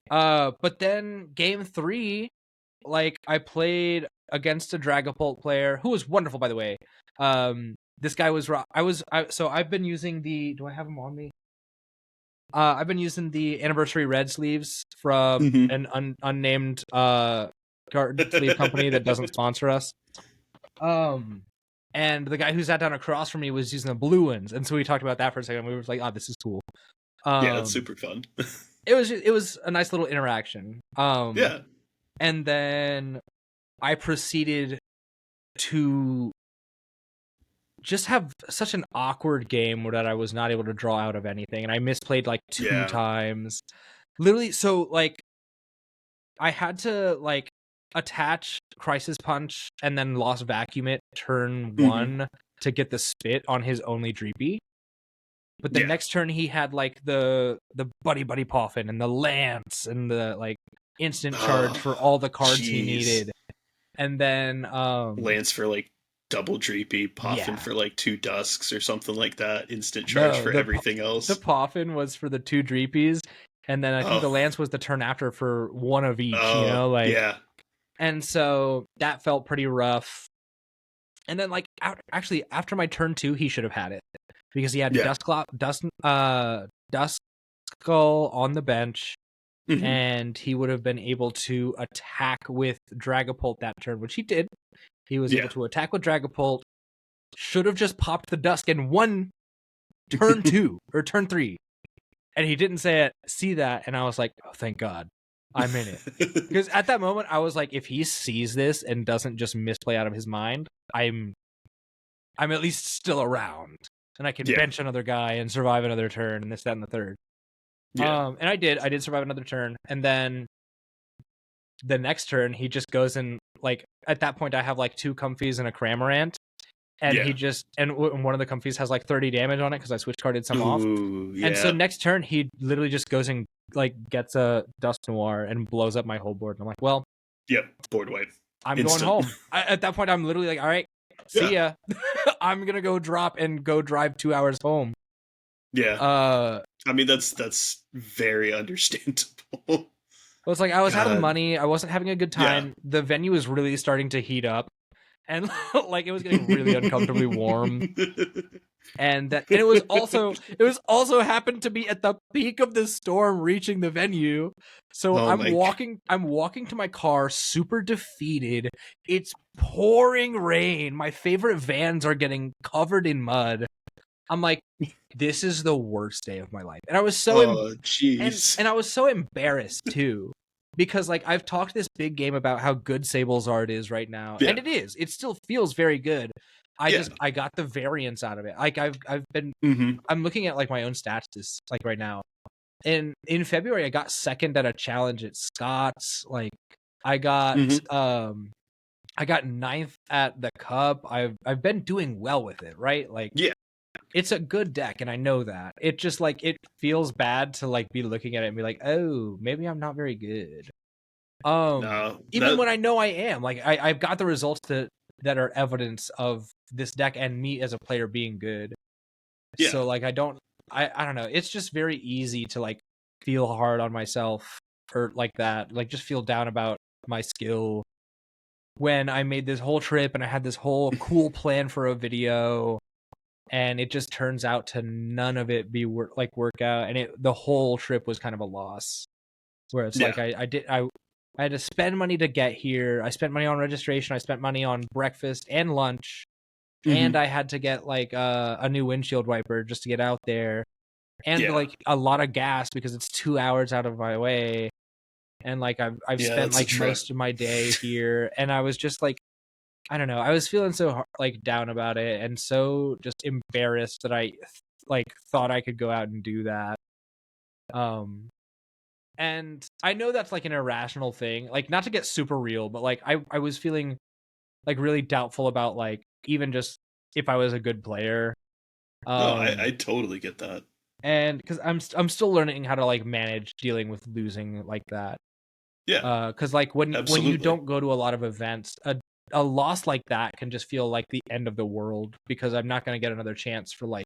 S1: But then game 3, like I played against a Dragapult player who was wonderful, by the way. This guy was so I've been using do I have him on me? I've been using the Anniversary Red sleeves from an unnamed card sleeve company that doesn't sponsor us. And the guy who sat down across from me was using the blue ones, and so we talked about that for a second. We were like, "Oh, this is cool."
S2: Yeah, it's super fun.
S1: It was a nice little interaction.
S2: Yeah.
S1: And then I proceeded to just have such an awkward game that I was not able to draw out of anything, and I misplayed like 2 times. Literally, so like I had to like attach Crisis Punch and then Lost Vacuum it turn 1 to get the spit on his only Dreepy. But the next turn he had like the Buddy Poffin and the Lance and the like instant charge for all the cards he needed. And then
S2: Lance for like double Dreepy, Poffin for like 2 Dusks or something like that, instant charge for everything else.
S1: The Poffin was for the 2 Dreepies, and then I think the Lance was the turn after for 1 of each, you know, like and so that felt pretty rough. And then like after my turn 2, he should have had it because he had Duskull on the bench, and he would have been able to attack with Dragapult that turn, which he did. He was able to attack with Dragapult. Should have just popped the Dusk and won turn 2 or turn 3, and he didn't see that, and I was like, oh, thank God. I'm in it. Because at that moment, I was like, if he sees this and doesn't just misplay out of his mind, I'm at least still around. And I can bench another guy and survive another turn and this, that, and the third. And I did survive another turn. And then the next turn, he just goes and, like, at that point, I have, like, 2 Comfies and a Cramorant. And he just, and one of the Comfies has, like, 30 damage on it because I switch carded some off. And so next turn, he literally just goes and, like, gets a Dust Noir and blows up my whole board. And I'm like, well.
S2: Board wipe.
S1: I'm going home. At that point, I'm literally like, all right, see ya. I'm going to go drop and go drive 2 hours home.
S2: Yeah. I mean, that's very understandable.
S1: Well, it's like I was out of money. I wasn't having a good time. The venue was really starting to heat up. And like it was getting really uncomfortably warm. And it was also happened to be at the peak of the storm reaching the venue. So I'm walking to my car super defeated. It's pouring rain. My favorite vans are getting covered in mud. I'm like, this is the worst day of my life. And I was so and I was so embarrassed too. Because like I've talked this big game about how good Sable's art is right now. And it is. It still feels very good. I got the variance out of it. Like I've been I'm looking at like my own stats this like right now. And in February I got second at a challenge at Scott's. Like I got ninth at the Cup. I've been doing well with it, right? Like it's a good deck and I know that. It just like it feels bad to like be looking at it and be like, oh, maybe I'm not very good. Even when I know I am. Like I've got the results that are evidence of this deck and me as a player being good. So like I don't know. It's just very easy to like feel hard on myself or like that. Like just feel down about my skill when I made this whole trip and I had this whole cool plan for a video. And it just turns out to none of it be work out, and the whole trip was kind of a loss. Where it's like I had to spend money to get here. I spent money on registration. I spent money on breakfast and lunch, and I had to get like a new windshield wiper just to get out there, and like a lot of gas because it's 2 hours out of my way, and like I've spent like most of my day here, and I was just like. I don't know. I was feeling so like down about it and so just embarrassed that I like thought I could go out and do that. And I know that's like an irrational thing, like not to get super real, but like I was feeling like really doubtful about like even just if I was a good player.
S2: No, I totally get that.
S1: And because I'm still learning how to like manage dealing with losing like that.
S2: Yeah,
S1: Because like when you
S2: absolutely.
S1: don't go to a lot of events, a loss like that can just feel like the end of the world because I'm not going to get another chance for like.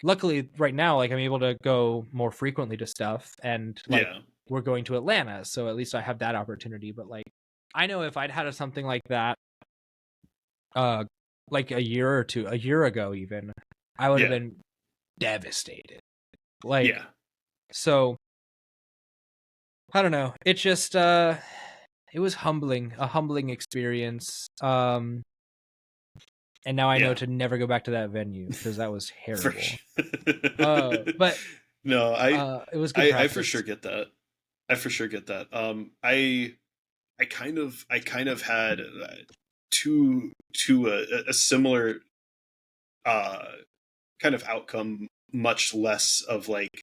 S1: Luckily, right now, like I'm able to go more frequently to stuff, and like
S2: Yeah,
S1: we're going to Atlanta, so at least I have that opportunity. But like, I know if I'd had something like that, uh, like a year ago, even, I would have
S2: yeah,
S1: been devastated. Like,
S2: yeah,
S1: so I don't know. It just it was humbling, a humbling experience. And now I know
S2: yeah.
S1: to never go back to that venue because that was
S2: For
S1: terrible.
S2: sure.
S1: But
S2: No,
S1: it was good
S2: I for
S1: practice.
S2: sure get that. I for sure get that. I kind of had to a similar uh kind of outcome, much less of like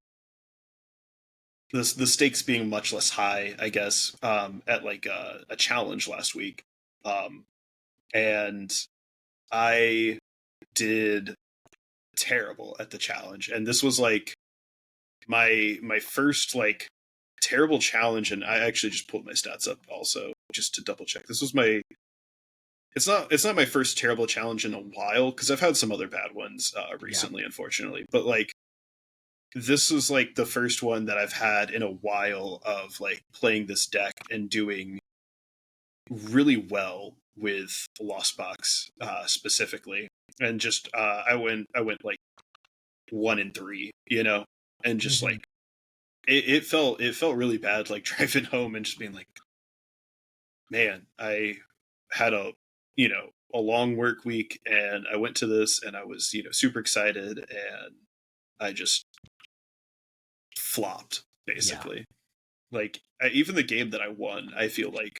S2: the stakes being much less high, I guess, at like a challenge last week. Um, and I did terrible at the challenge, and this was like my first like terrible challenge. And I actually just pulled my stats up also just to double check. This was my it's not my first terrible challenge in a while, because I've had some other bad ones
S1: Yeah.
S2: recently, unfortunately. But like this was like the first one that I've had in a while of like playing this deck and doing really well with Lost Box specifically. And just I went like 1-3, you know, and just
S1: Mm-hmm.
S2: like it felt really bad, like driving home and just being like, man, I had a you know a long work week, and I went to this and I was super excited, and I just flopped
S1: Yeah.
S2: basically. Like even the game that I won, I feel like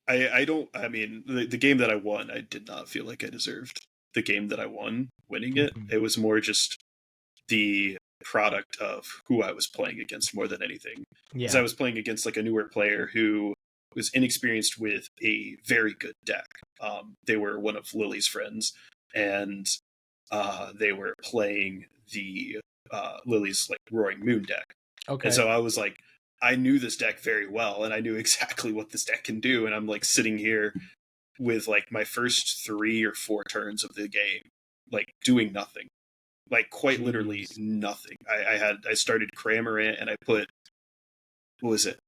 S2: I don't. I mean, the game that I won, I did not feel like I deserved the game that I won winning it.
S1: Mm-hmm.
S2: It was more just the product of who I was playing against more than anything. Because I
S1: Yeah.
S2: was playing against like a newer player who was inexperienced with a very good deck. They were one of Lily's friends, and they were playing the Lily's like Roaring Moon deck. And
S1: Okay.
S2: so I was like, I knew this deck very well, and I knew exactly what this deck can do. And I'm like sitting here with like my first 3 or 4 turns of the game, like doing nothing, like quite literally
S1: Jeez.
S2: nothing. I started Cramorant, and I put, what was it,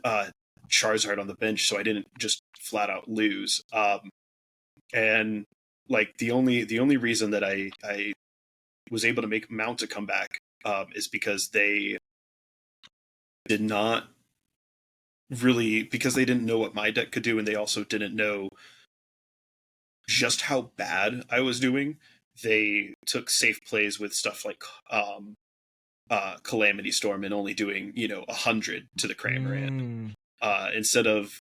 S2: uh, Charizard on the bench, so I didn't just flat out lose. And like the only reason that I was able to make Mount a comeback is because they did not really, because they didn't know what my deck could do, and they also didn't know just how bad I was doing. They took safe plays with stuff like Calamity Storm and only doing 100 to the Cramorant,
S1: Mm.
S2: instead of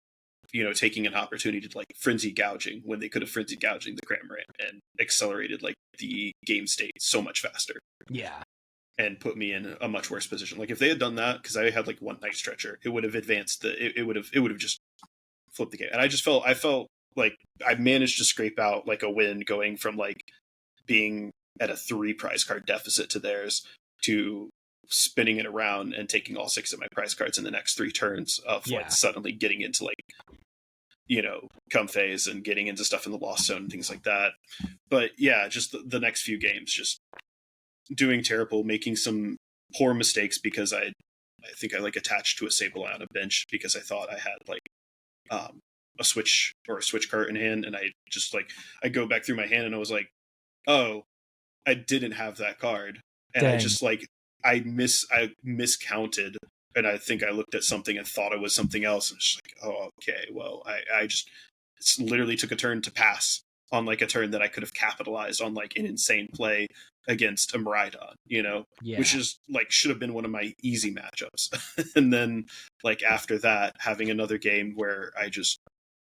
S2: taking an opportunity to like frenzy gouging, when they could have frenzy gouging the Cramorant and accelerated like the game state so much faster
S1: Yeah.
S2: and put me in a much worse position. Like if they had done that, because I had like one Night Stretcher, it would have advanced it would have just flipped the game. And I felt like I managed to scrape out like a win, going from like being at a 3 prize card deficit to theirs, to spinning it around and taking all 6 of my prize cards in the next 3 turns, of like
S1: Yeah.
S2: suddenly getting into like come phase and getting into stuff in the lost zone and things like that. But yeah, just the next few games, just doing terrible, making some poor mistakes, because I think I like attached to a Sableye on a bench because I thought I had like a switch or a switch card in hand, and I just like I go back through my hand and I was like, oh, I didn't have that card, and I
S1: Dang.
S2: just like I miscounted, and I think I looked at something and thought it was something else, and it's like, oh, okay, well, I just literally took a turn to pass on like a turn that I could have capitalized on like an insane play against a Miraidon, which
S1: Yeah.
S2: is like should have been one of my easy matchups. And then like after that, having another game where I just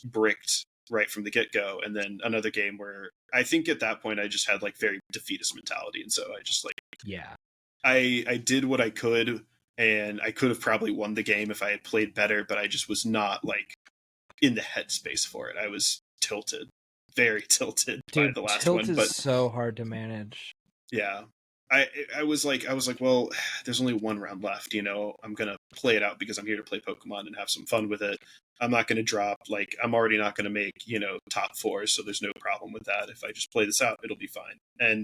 S2: bricked right from the get-go, and then another game where I think at that point I just had like very defeatist mentality, and so I just like
S1: Yeah.
S2: I did what I could, and I could have probably won the game if I had played better, but I just was not like in the headspace for it. I was tilted very tilted by the last
S1: tilt
S2: one.
S1: is
S2: But
S1: so hard to manage.
S2: yeah, I was like, well, there's only one round left. I'm gonna play it out because I'm here to play Pokemon and have some fun with it. I'm not gonna drop, like, I'm already not gonna make top 4, so there's no problem with that. If I just play this out, it'll be fine. And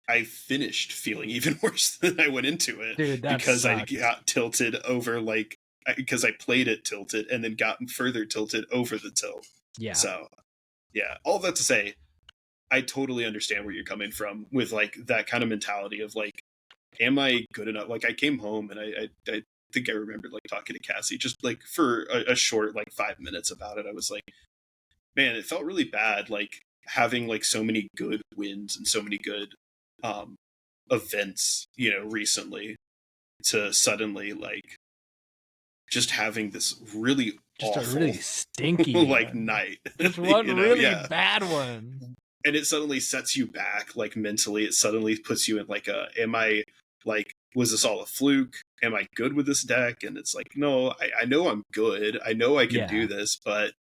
S2: I finished feeling even worse than I went into it,
S1: Dude, that
S2: because
S1: sucks.
S2: I got tilted over, like, because I played it tilted and then got further tilted over the tilt.
S1: Yeah.
S2: So yeah, all that to say, I totally understand where you're coming from with, like, that kind of mentality of, like, am I good enough? Like, I came home and I think I remembered, like, talking to Cassie just, like, for a short, like, 5 minutes about it. I was like, man, it felt really bad, like, having, like, so many good wins and so many good events,
S1: a
S2: recently, to suddenly, like, just having this really awful,
S1: really stinky
S2: like,
S1: one.
S2: night.
S1: Just one really bad one.
S2: And it suddenly sets you back, like, mentally. It suddenly puts you in, like, am I, like, was this all a fluke? Am I good with this deck? And it's like, no, I know I'm good. I know I can do this, but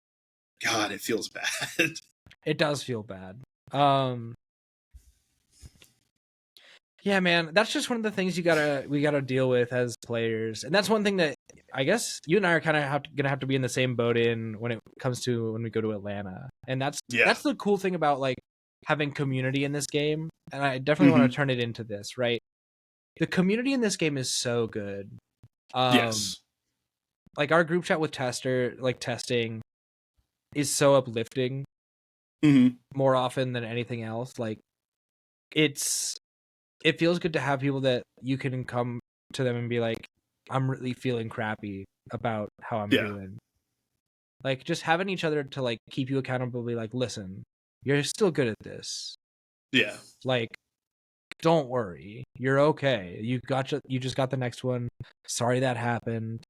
S2: God, it feels bad.
S1: It does feel bad. Yeah, man, that's just one of the things we gotta deal with as players, and that's one thing that I guess you and I are kind of gonna have to be in the same boat in when it comes to when we go to Atlanta, and that's the cool thing about, like, having community in this game, and I definitely want to turn it into this, right? The community in this game is so good.
S2: Yes.
S1: Like, our group chat with testing is so uplifting. More often than anything else. Like, it feels good to have people that you can come to them and be like, I'm really feeling crappy about how I'm doing. Like, just having each other to, like, keep you accountable, be like, listen, you're still good at this.
S2: Yeah.
S1: Like, don't worry. You're okay. You just got the next one. Sorry that happened.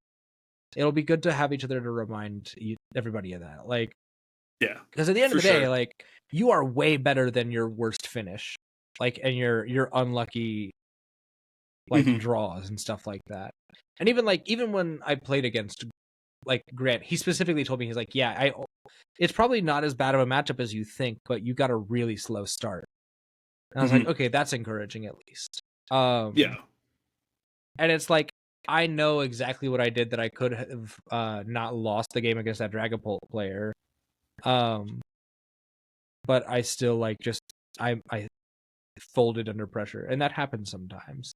S1: It'll be good to have each other to remind everybody of that. Like,
S2: yeah.
S1: Because at the end of the day, like, you are way better than your worst finish. Like, and your unlucky, like, draws and stuff like that. And even when I played against, like, Grant, he specifically told me, he's like, yeah, it's probably not as bad of a matchup as you think, but you got a really slow start. And I was like, okay, that's encouraging at least.
S2: Yeah.
S1: And it's like, I know exactly what I did that I could have not lost the game against that Dragapult player. But I still, like, just I folded under pressure, and that happens sometimes.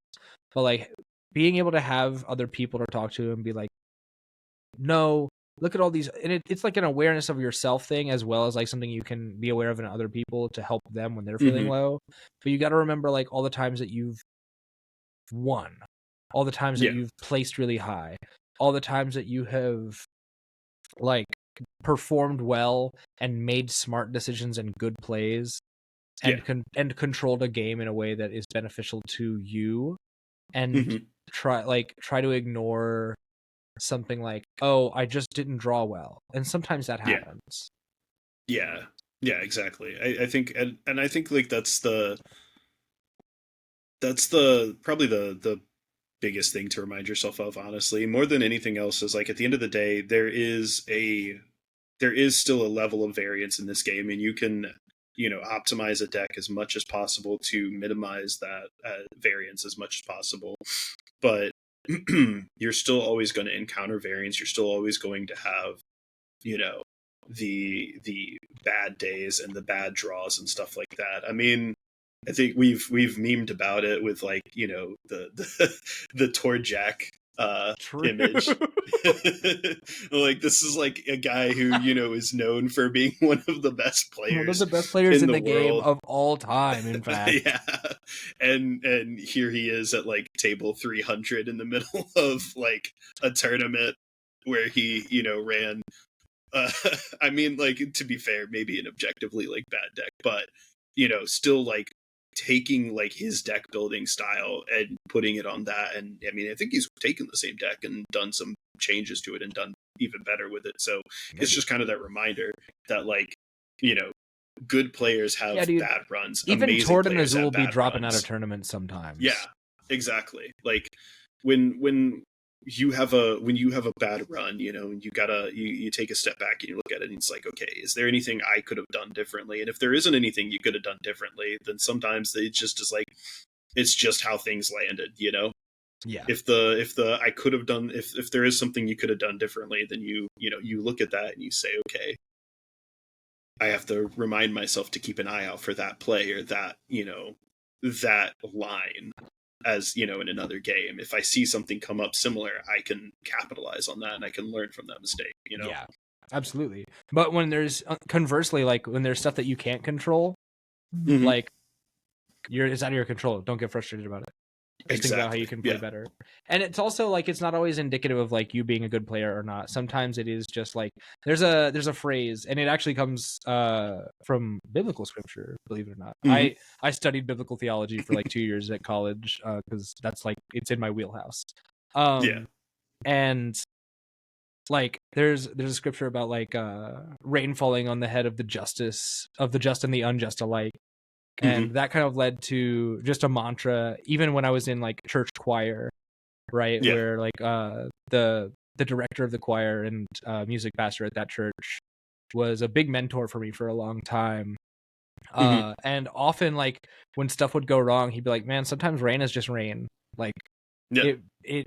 S1: But, like, being able to have other people to talk to and be like, no, look at all these, and it's like an awareness of yourself thing, as well as, like, something you can be aware of in other people to help them when they're feeling low. But you got to remember, like, all the times that you've won, all the times that you've placed really high, all the times that you have, like, performed well and made smart decisions and good plays, and controlled a game in a way that is beneficial to you, and try to ignore something like, oh, I just didn't draw well, and sometimes that happens.
S2: Yeah, exactly. I think, and I think, like, that's probably the biggest thing to remind yourself of, honestly, more than anything else, is, like, at the end of the day, there is still a level of variance in this game, and you can optimize a deck as much as possible to minimize that variance as much as possible. But you're still always going to encounter variance. You're still always going to have, the bad days and the bad draws and stuff like that. I mean, I think we've memed about it with, like, the Torjack image. Like, this is, like, a guy who is known for being one of the best players,
S1: one of the best players in the game of all time, in fact.
S2: Yeah, and here he is at, like, table 300 in the middle of, like, a tournament where he ran I mean, like, to be fair, maybe an objectively, like, bad deck, but still, like, taking, like, his deck building style and putting it on that. And I mean, I think he's taken the same deck and done some changes to it and done even better with it. So it's just kind of that reminder that, like, good players have bad runs.
S1: Even Torden Azul will be dropping
S2: runs.
S1: out of tournaments sometimes.
S2: Yeah, exactly. Like, when you have a bad run, and you take a step back and you look at it and it's like, okay, is there anything I could have done differently? And if there isn't anything you could have done differently, then sometimes it just is like, it's just how things landed,
S1: Yeah.
S2: If I could have done, if there is something you could have done differently, then you look at that and you say, okay, I have to remind myself to keep an eye out for that play or that, that line, as in another game. If I see something come up similar, I can capitalize on that and I can learn from that mistake.
S1: Yeah, absolutely. But when there's conversely, like when there's stuff that you can't control,
S2: Mm-hmm.
S1: like it's out of your control. Don't get frustrated about it. Just think about how you can play better. And it's also like, it's not always indicative of like you being a good player or not. Sometimes it is just like, there's a phrase, and it actually comes from biblical scripture, believe it or not.
S2: Mm-hmm.
S1: I studied biblical theology for like 2 years at college, because that's like, it's in my wheelhouse. And like there's a scripture about like rain falling on the head of the just and the unjust alike. And that kind of led to just a mantra, even when I was in like church choir, right?
S2: Yeah.
S1: Where like the director of the choir and music pastor at that church was a big mentor for me for a long time. And often like when stuff would go wrong, he'd be like, man, sometimes rain is just rain. Like it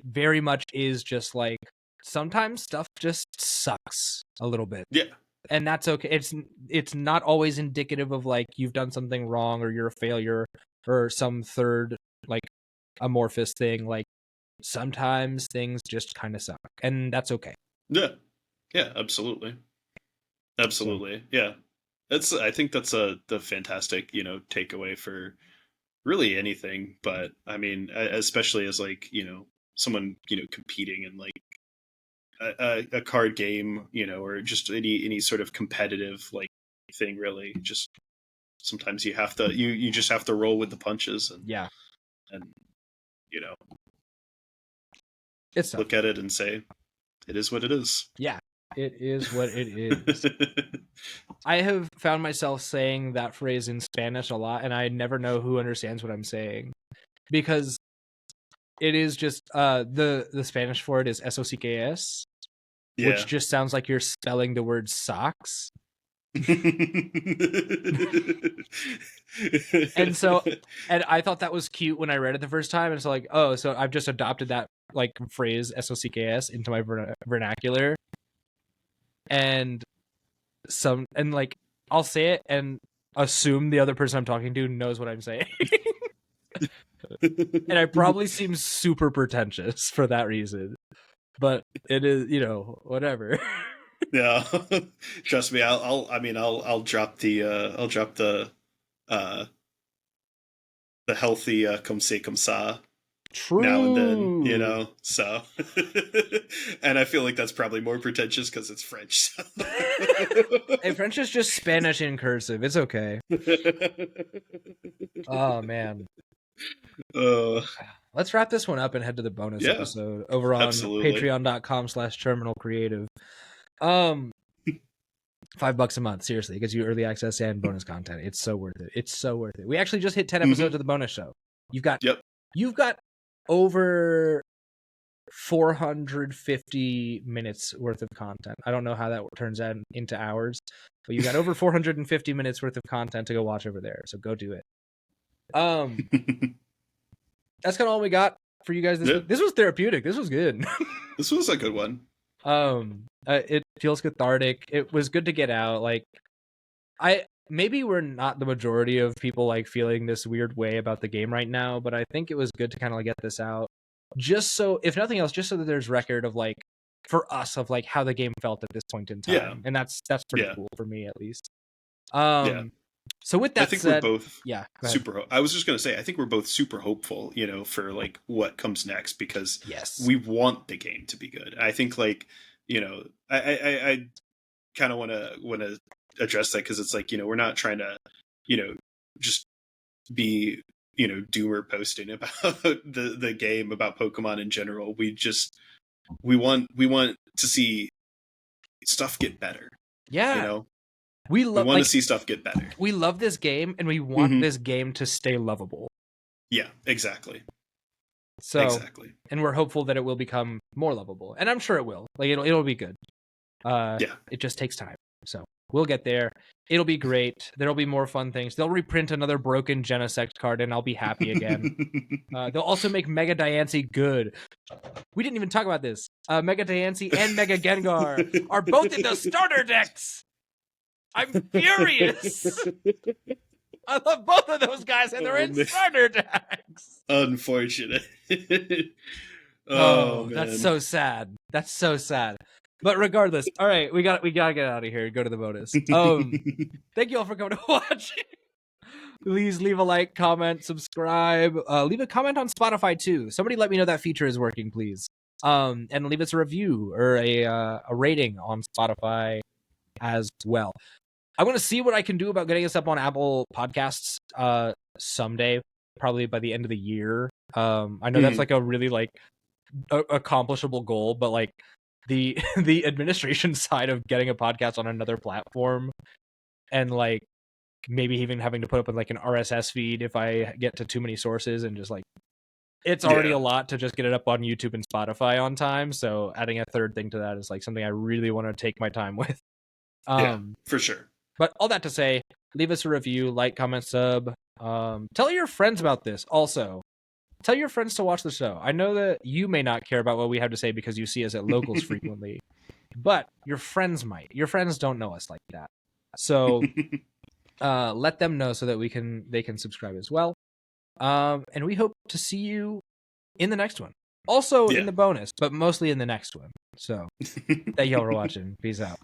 S1: very much is just like, sometimes stuff just sucks a little bit.
S2: Yeah.
S1: And that's okay. It's not always indicative of like you've done something wrong or you're a failure or some third like amorphous thing. Like sometimes things just kind of suck, and that's okay.
S2: Yeah. Yeah, absolutely. Absolutely. So, yeah. I think that's the fantastic, takeaway for really anything, but I mean, especially as like, someone, competing in like a card game, or just any sort of competitive like thing, really. Just sometimes you have to you just have to roll with the punches and
S1: it's
S2: look at it and say, it is what it is.
S1: Yeah, it is what it is. I have found myself saying that phrase in Spanish a lot, and I never know who understands what I'm saying, because it is just the Spanish for it is SOCKS, which just sounds like you're spelling the word socks. and I thought that was cute when I read it the first time, and so like, oh, so I've just adopted that like phrase SOCKS into my vernacular, and like I'll say it and assume the other person I'm talking to knows what I'm saying. And I probably seem super pretentious for that reason, but it is, whatever.
S2: Yeah, trust me. I'll drop the healthy comme c'est comme ça.
S1: True.
S2: Now and then, so. And I feel like that's probably more pretentious because it's French. So.
S1: Hey, French is just Spanish in cursive. It's okay. Oh man. Let's wrap this one up and head to the bonus episode over on patreon.com/terminalcreative. $5 a month, seriously. It gives you early access and bonus content. It's so worth it. It's so worth it. We actually just hit 10 episodes of the bonus show. You've got over 450 minutes worth of content. I don't know how that turns out into hours, but you got over 450 minutes worth of content to go watch over there. So go do it. That's kind of all we got for you guys this week. This was therapeutic. This was good.
S2: This was a good one.
S1: It feels cathartic. It was good to get out. Like, maybe we're not the majority of people like feeling this weird way about the game right now, but I think it was good to kind of like get this out, just so, if nothing else, just so that there's record of like, for us, of like how the game felt at this point in time. And that's pretty cool for me, at least. So with that
S2: I think
S1: said,
S2: we're both I was just going to say, I think we're both super hopeful, for like what comes next, because we want the game to be good. I think like, I kind of want to address that, because it's like, we're not trying to, just be, doomer posting about the game, about Pokemon in general. We want to see stuff get better. We want to see stuff get better.
S1: We love this game, and we want this game to stay lovable.
S2: Yeah, exactly.
S1: So
S2: exactly.
S1: And we're hopeful that it will become more lovable, and I'm sure it will. Like it'll be good. It just takes time. So we'll get there. It'll be great. There'll be more fun things. They'll reprint another broken Genesect card, and I'll be happy again. They'll also make Mega Diancie good. We didn't even talk about this. Mega Diancie and Mega Gengar are both in the starter decks. I'm furious. I love both of those guys, and they're in starter decks.
S2: Unfortunate.
S1: Oh, man. That's so sad. That's so sad. But regardless, all right, we gotta get out of here and go to the bonus. Thank you all for coming to watch. Please leave a like, comment, subscribe. Leave a comment on Spotify too. Somebody let me know that feature is working, please. And leave us a review or a rating on Spotify as well. I'm going to see what I can do about getting us up on Apple Podcasts someday, probably by the end of the year. I know that's like a really like accomplishable goal, but like the administration side of getting a podcast on another platform and like maybe even having to put up with like an RSS feed if I get to too many sources, and just like it's already a lot to just get it up on YouTube and Spotify on time. So adding a third thing to that is like something I really want to take my time with.
S2: Yeah, for sure.
S1: But all that to say, leave us a review, like, comment, sub. Tell your friends about this. Also, tell your friends to watch the show. I know that you may not care about what we have to say because you see us at locals frequently, but your friends might. Your friends don't know us like that. So let them know so that they can subscribe as well. And we hope to see you in the next one. Also in the bonus, but mostly in the next one. So thank y'all for watching. Peace out.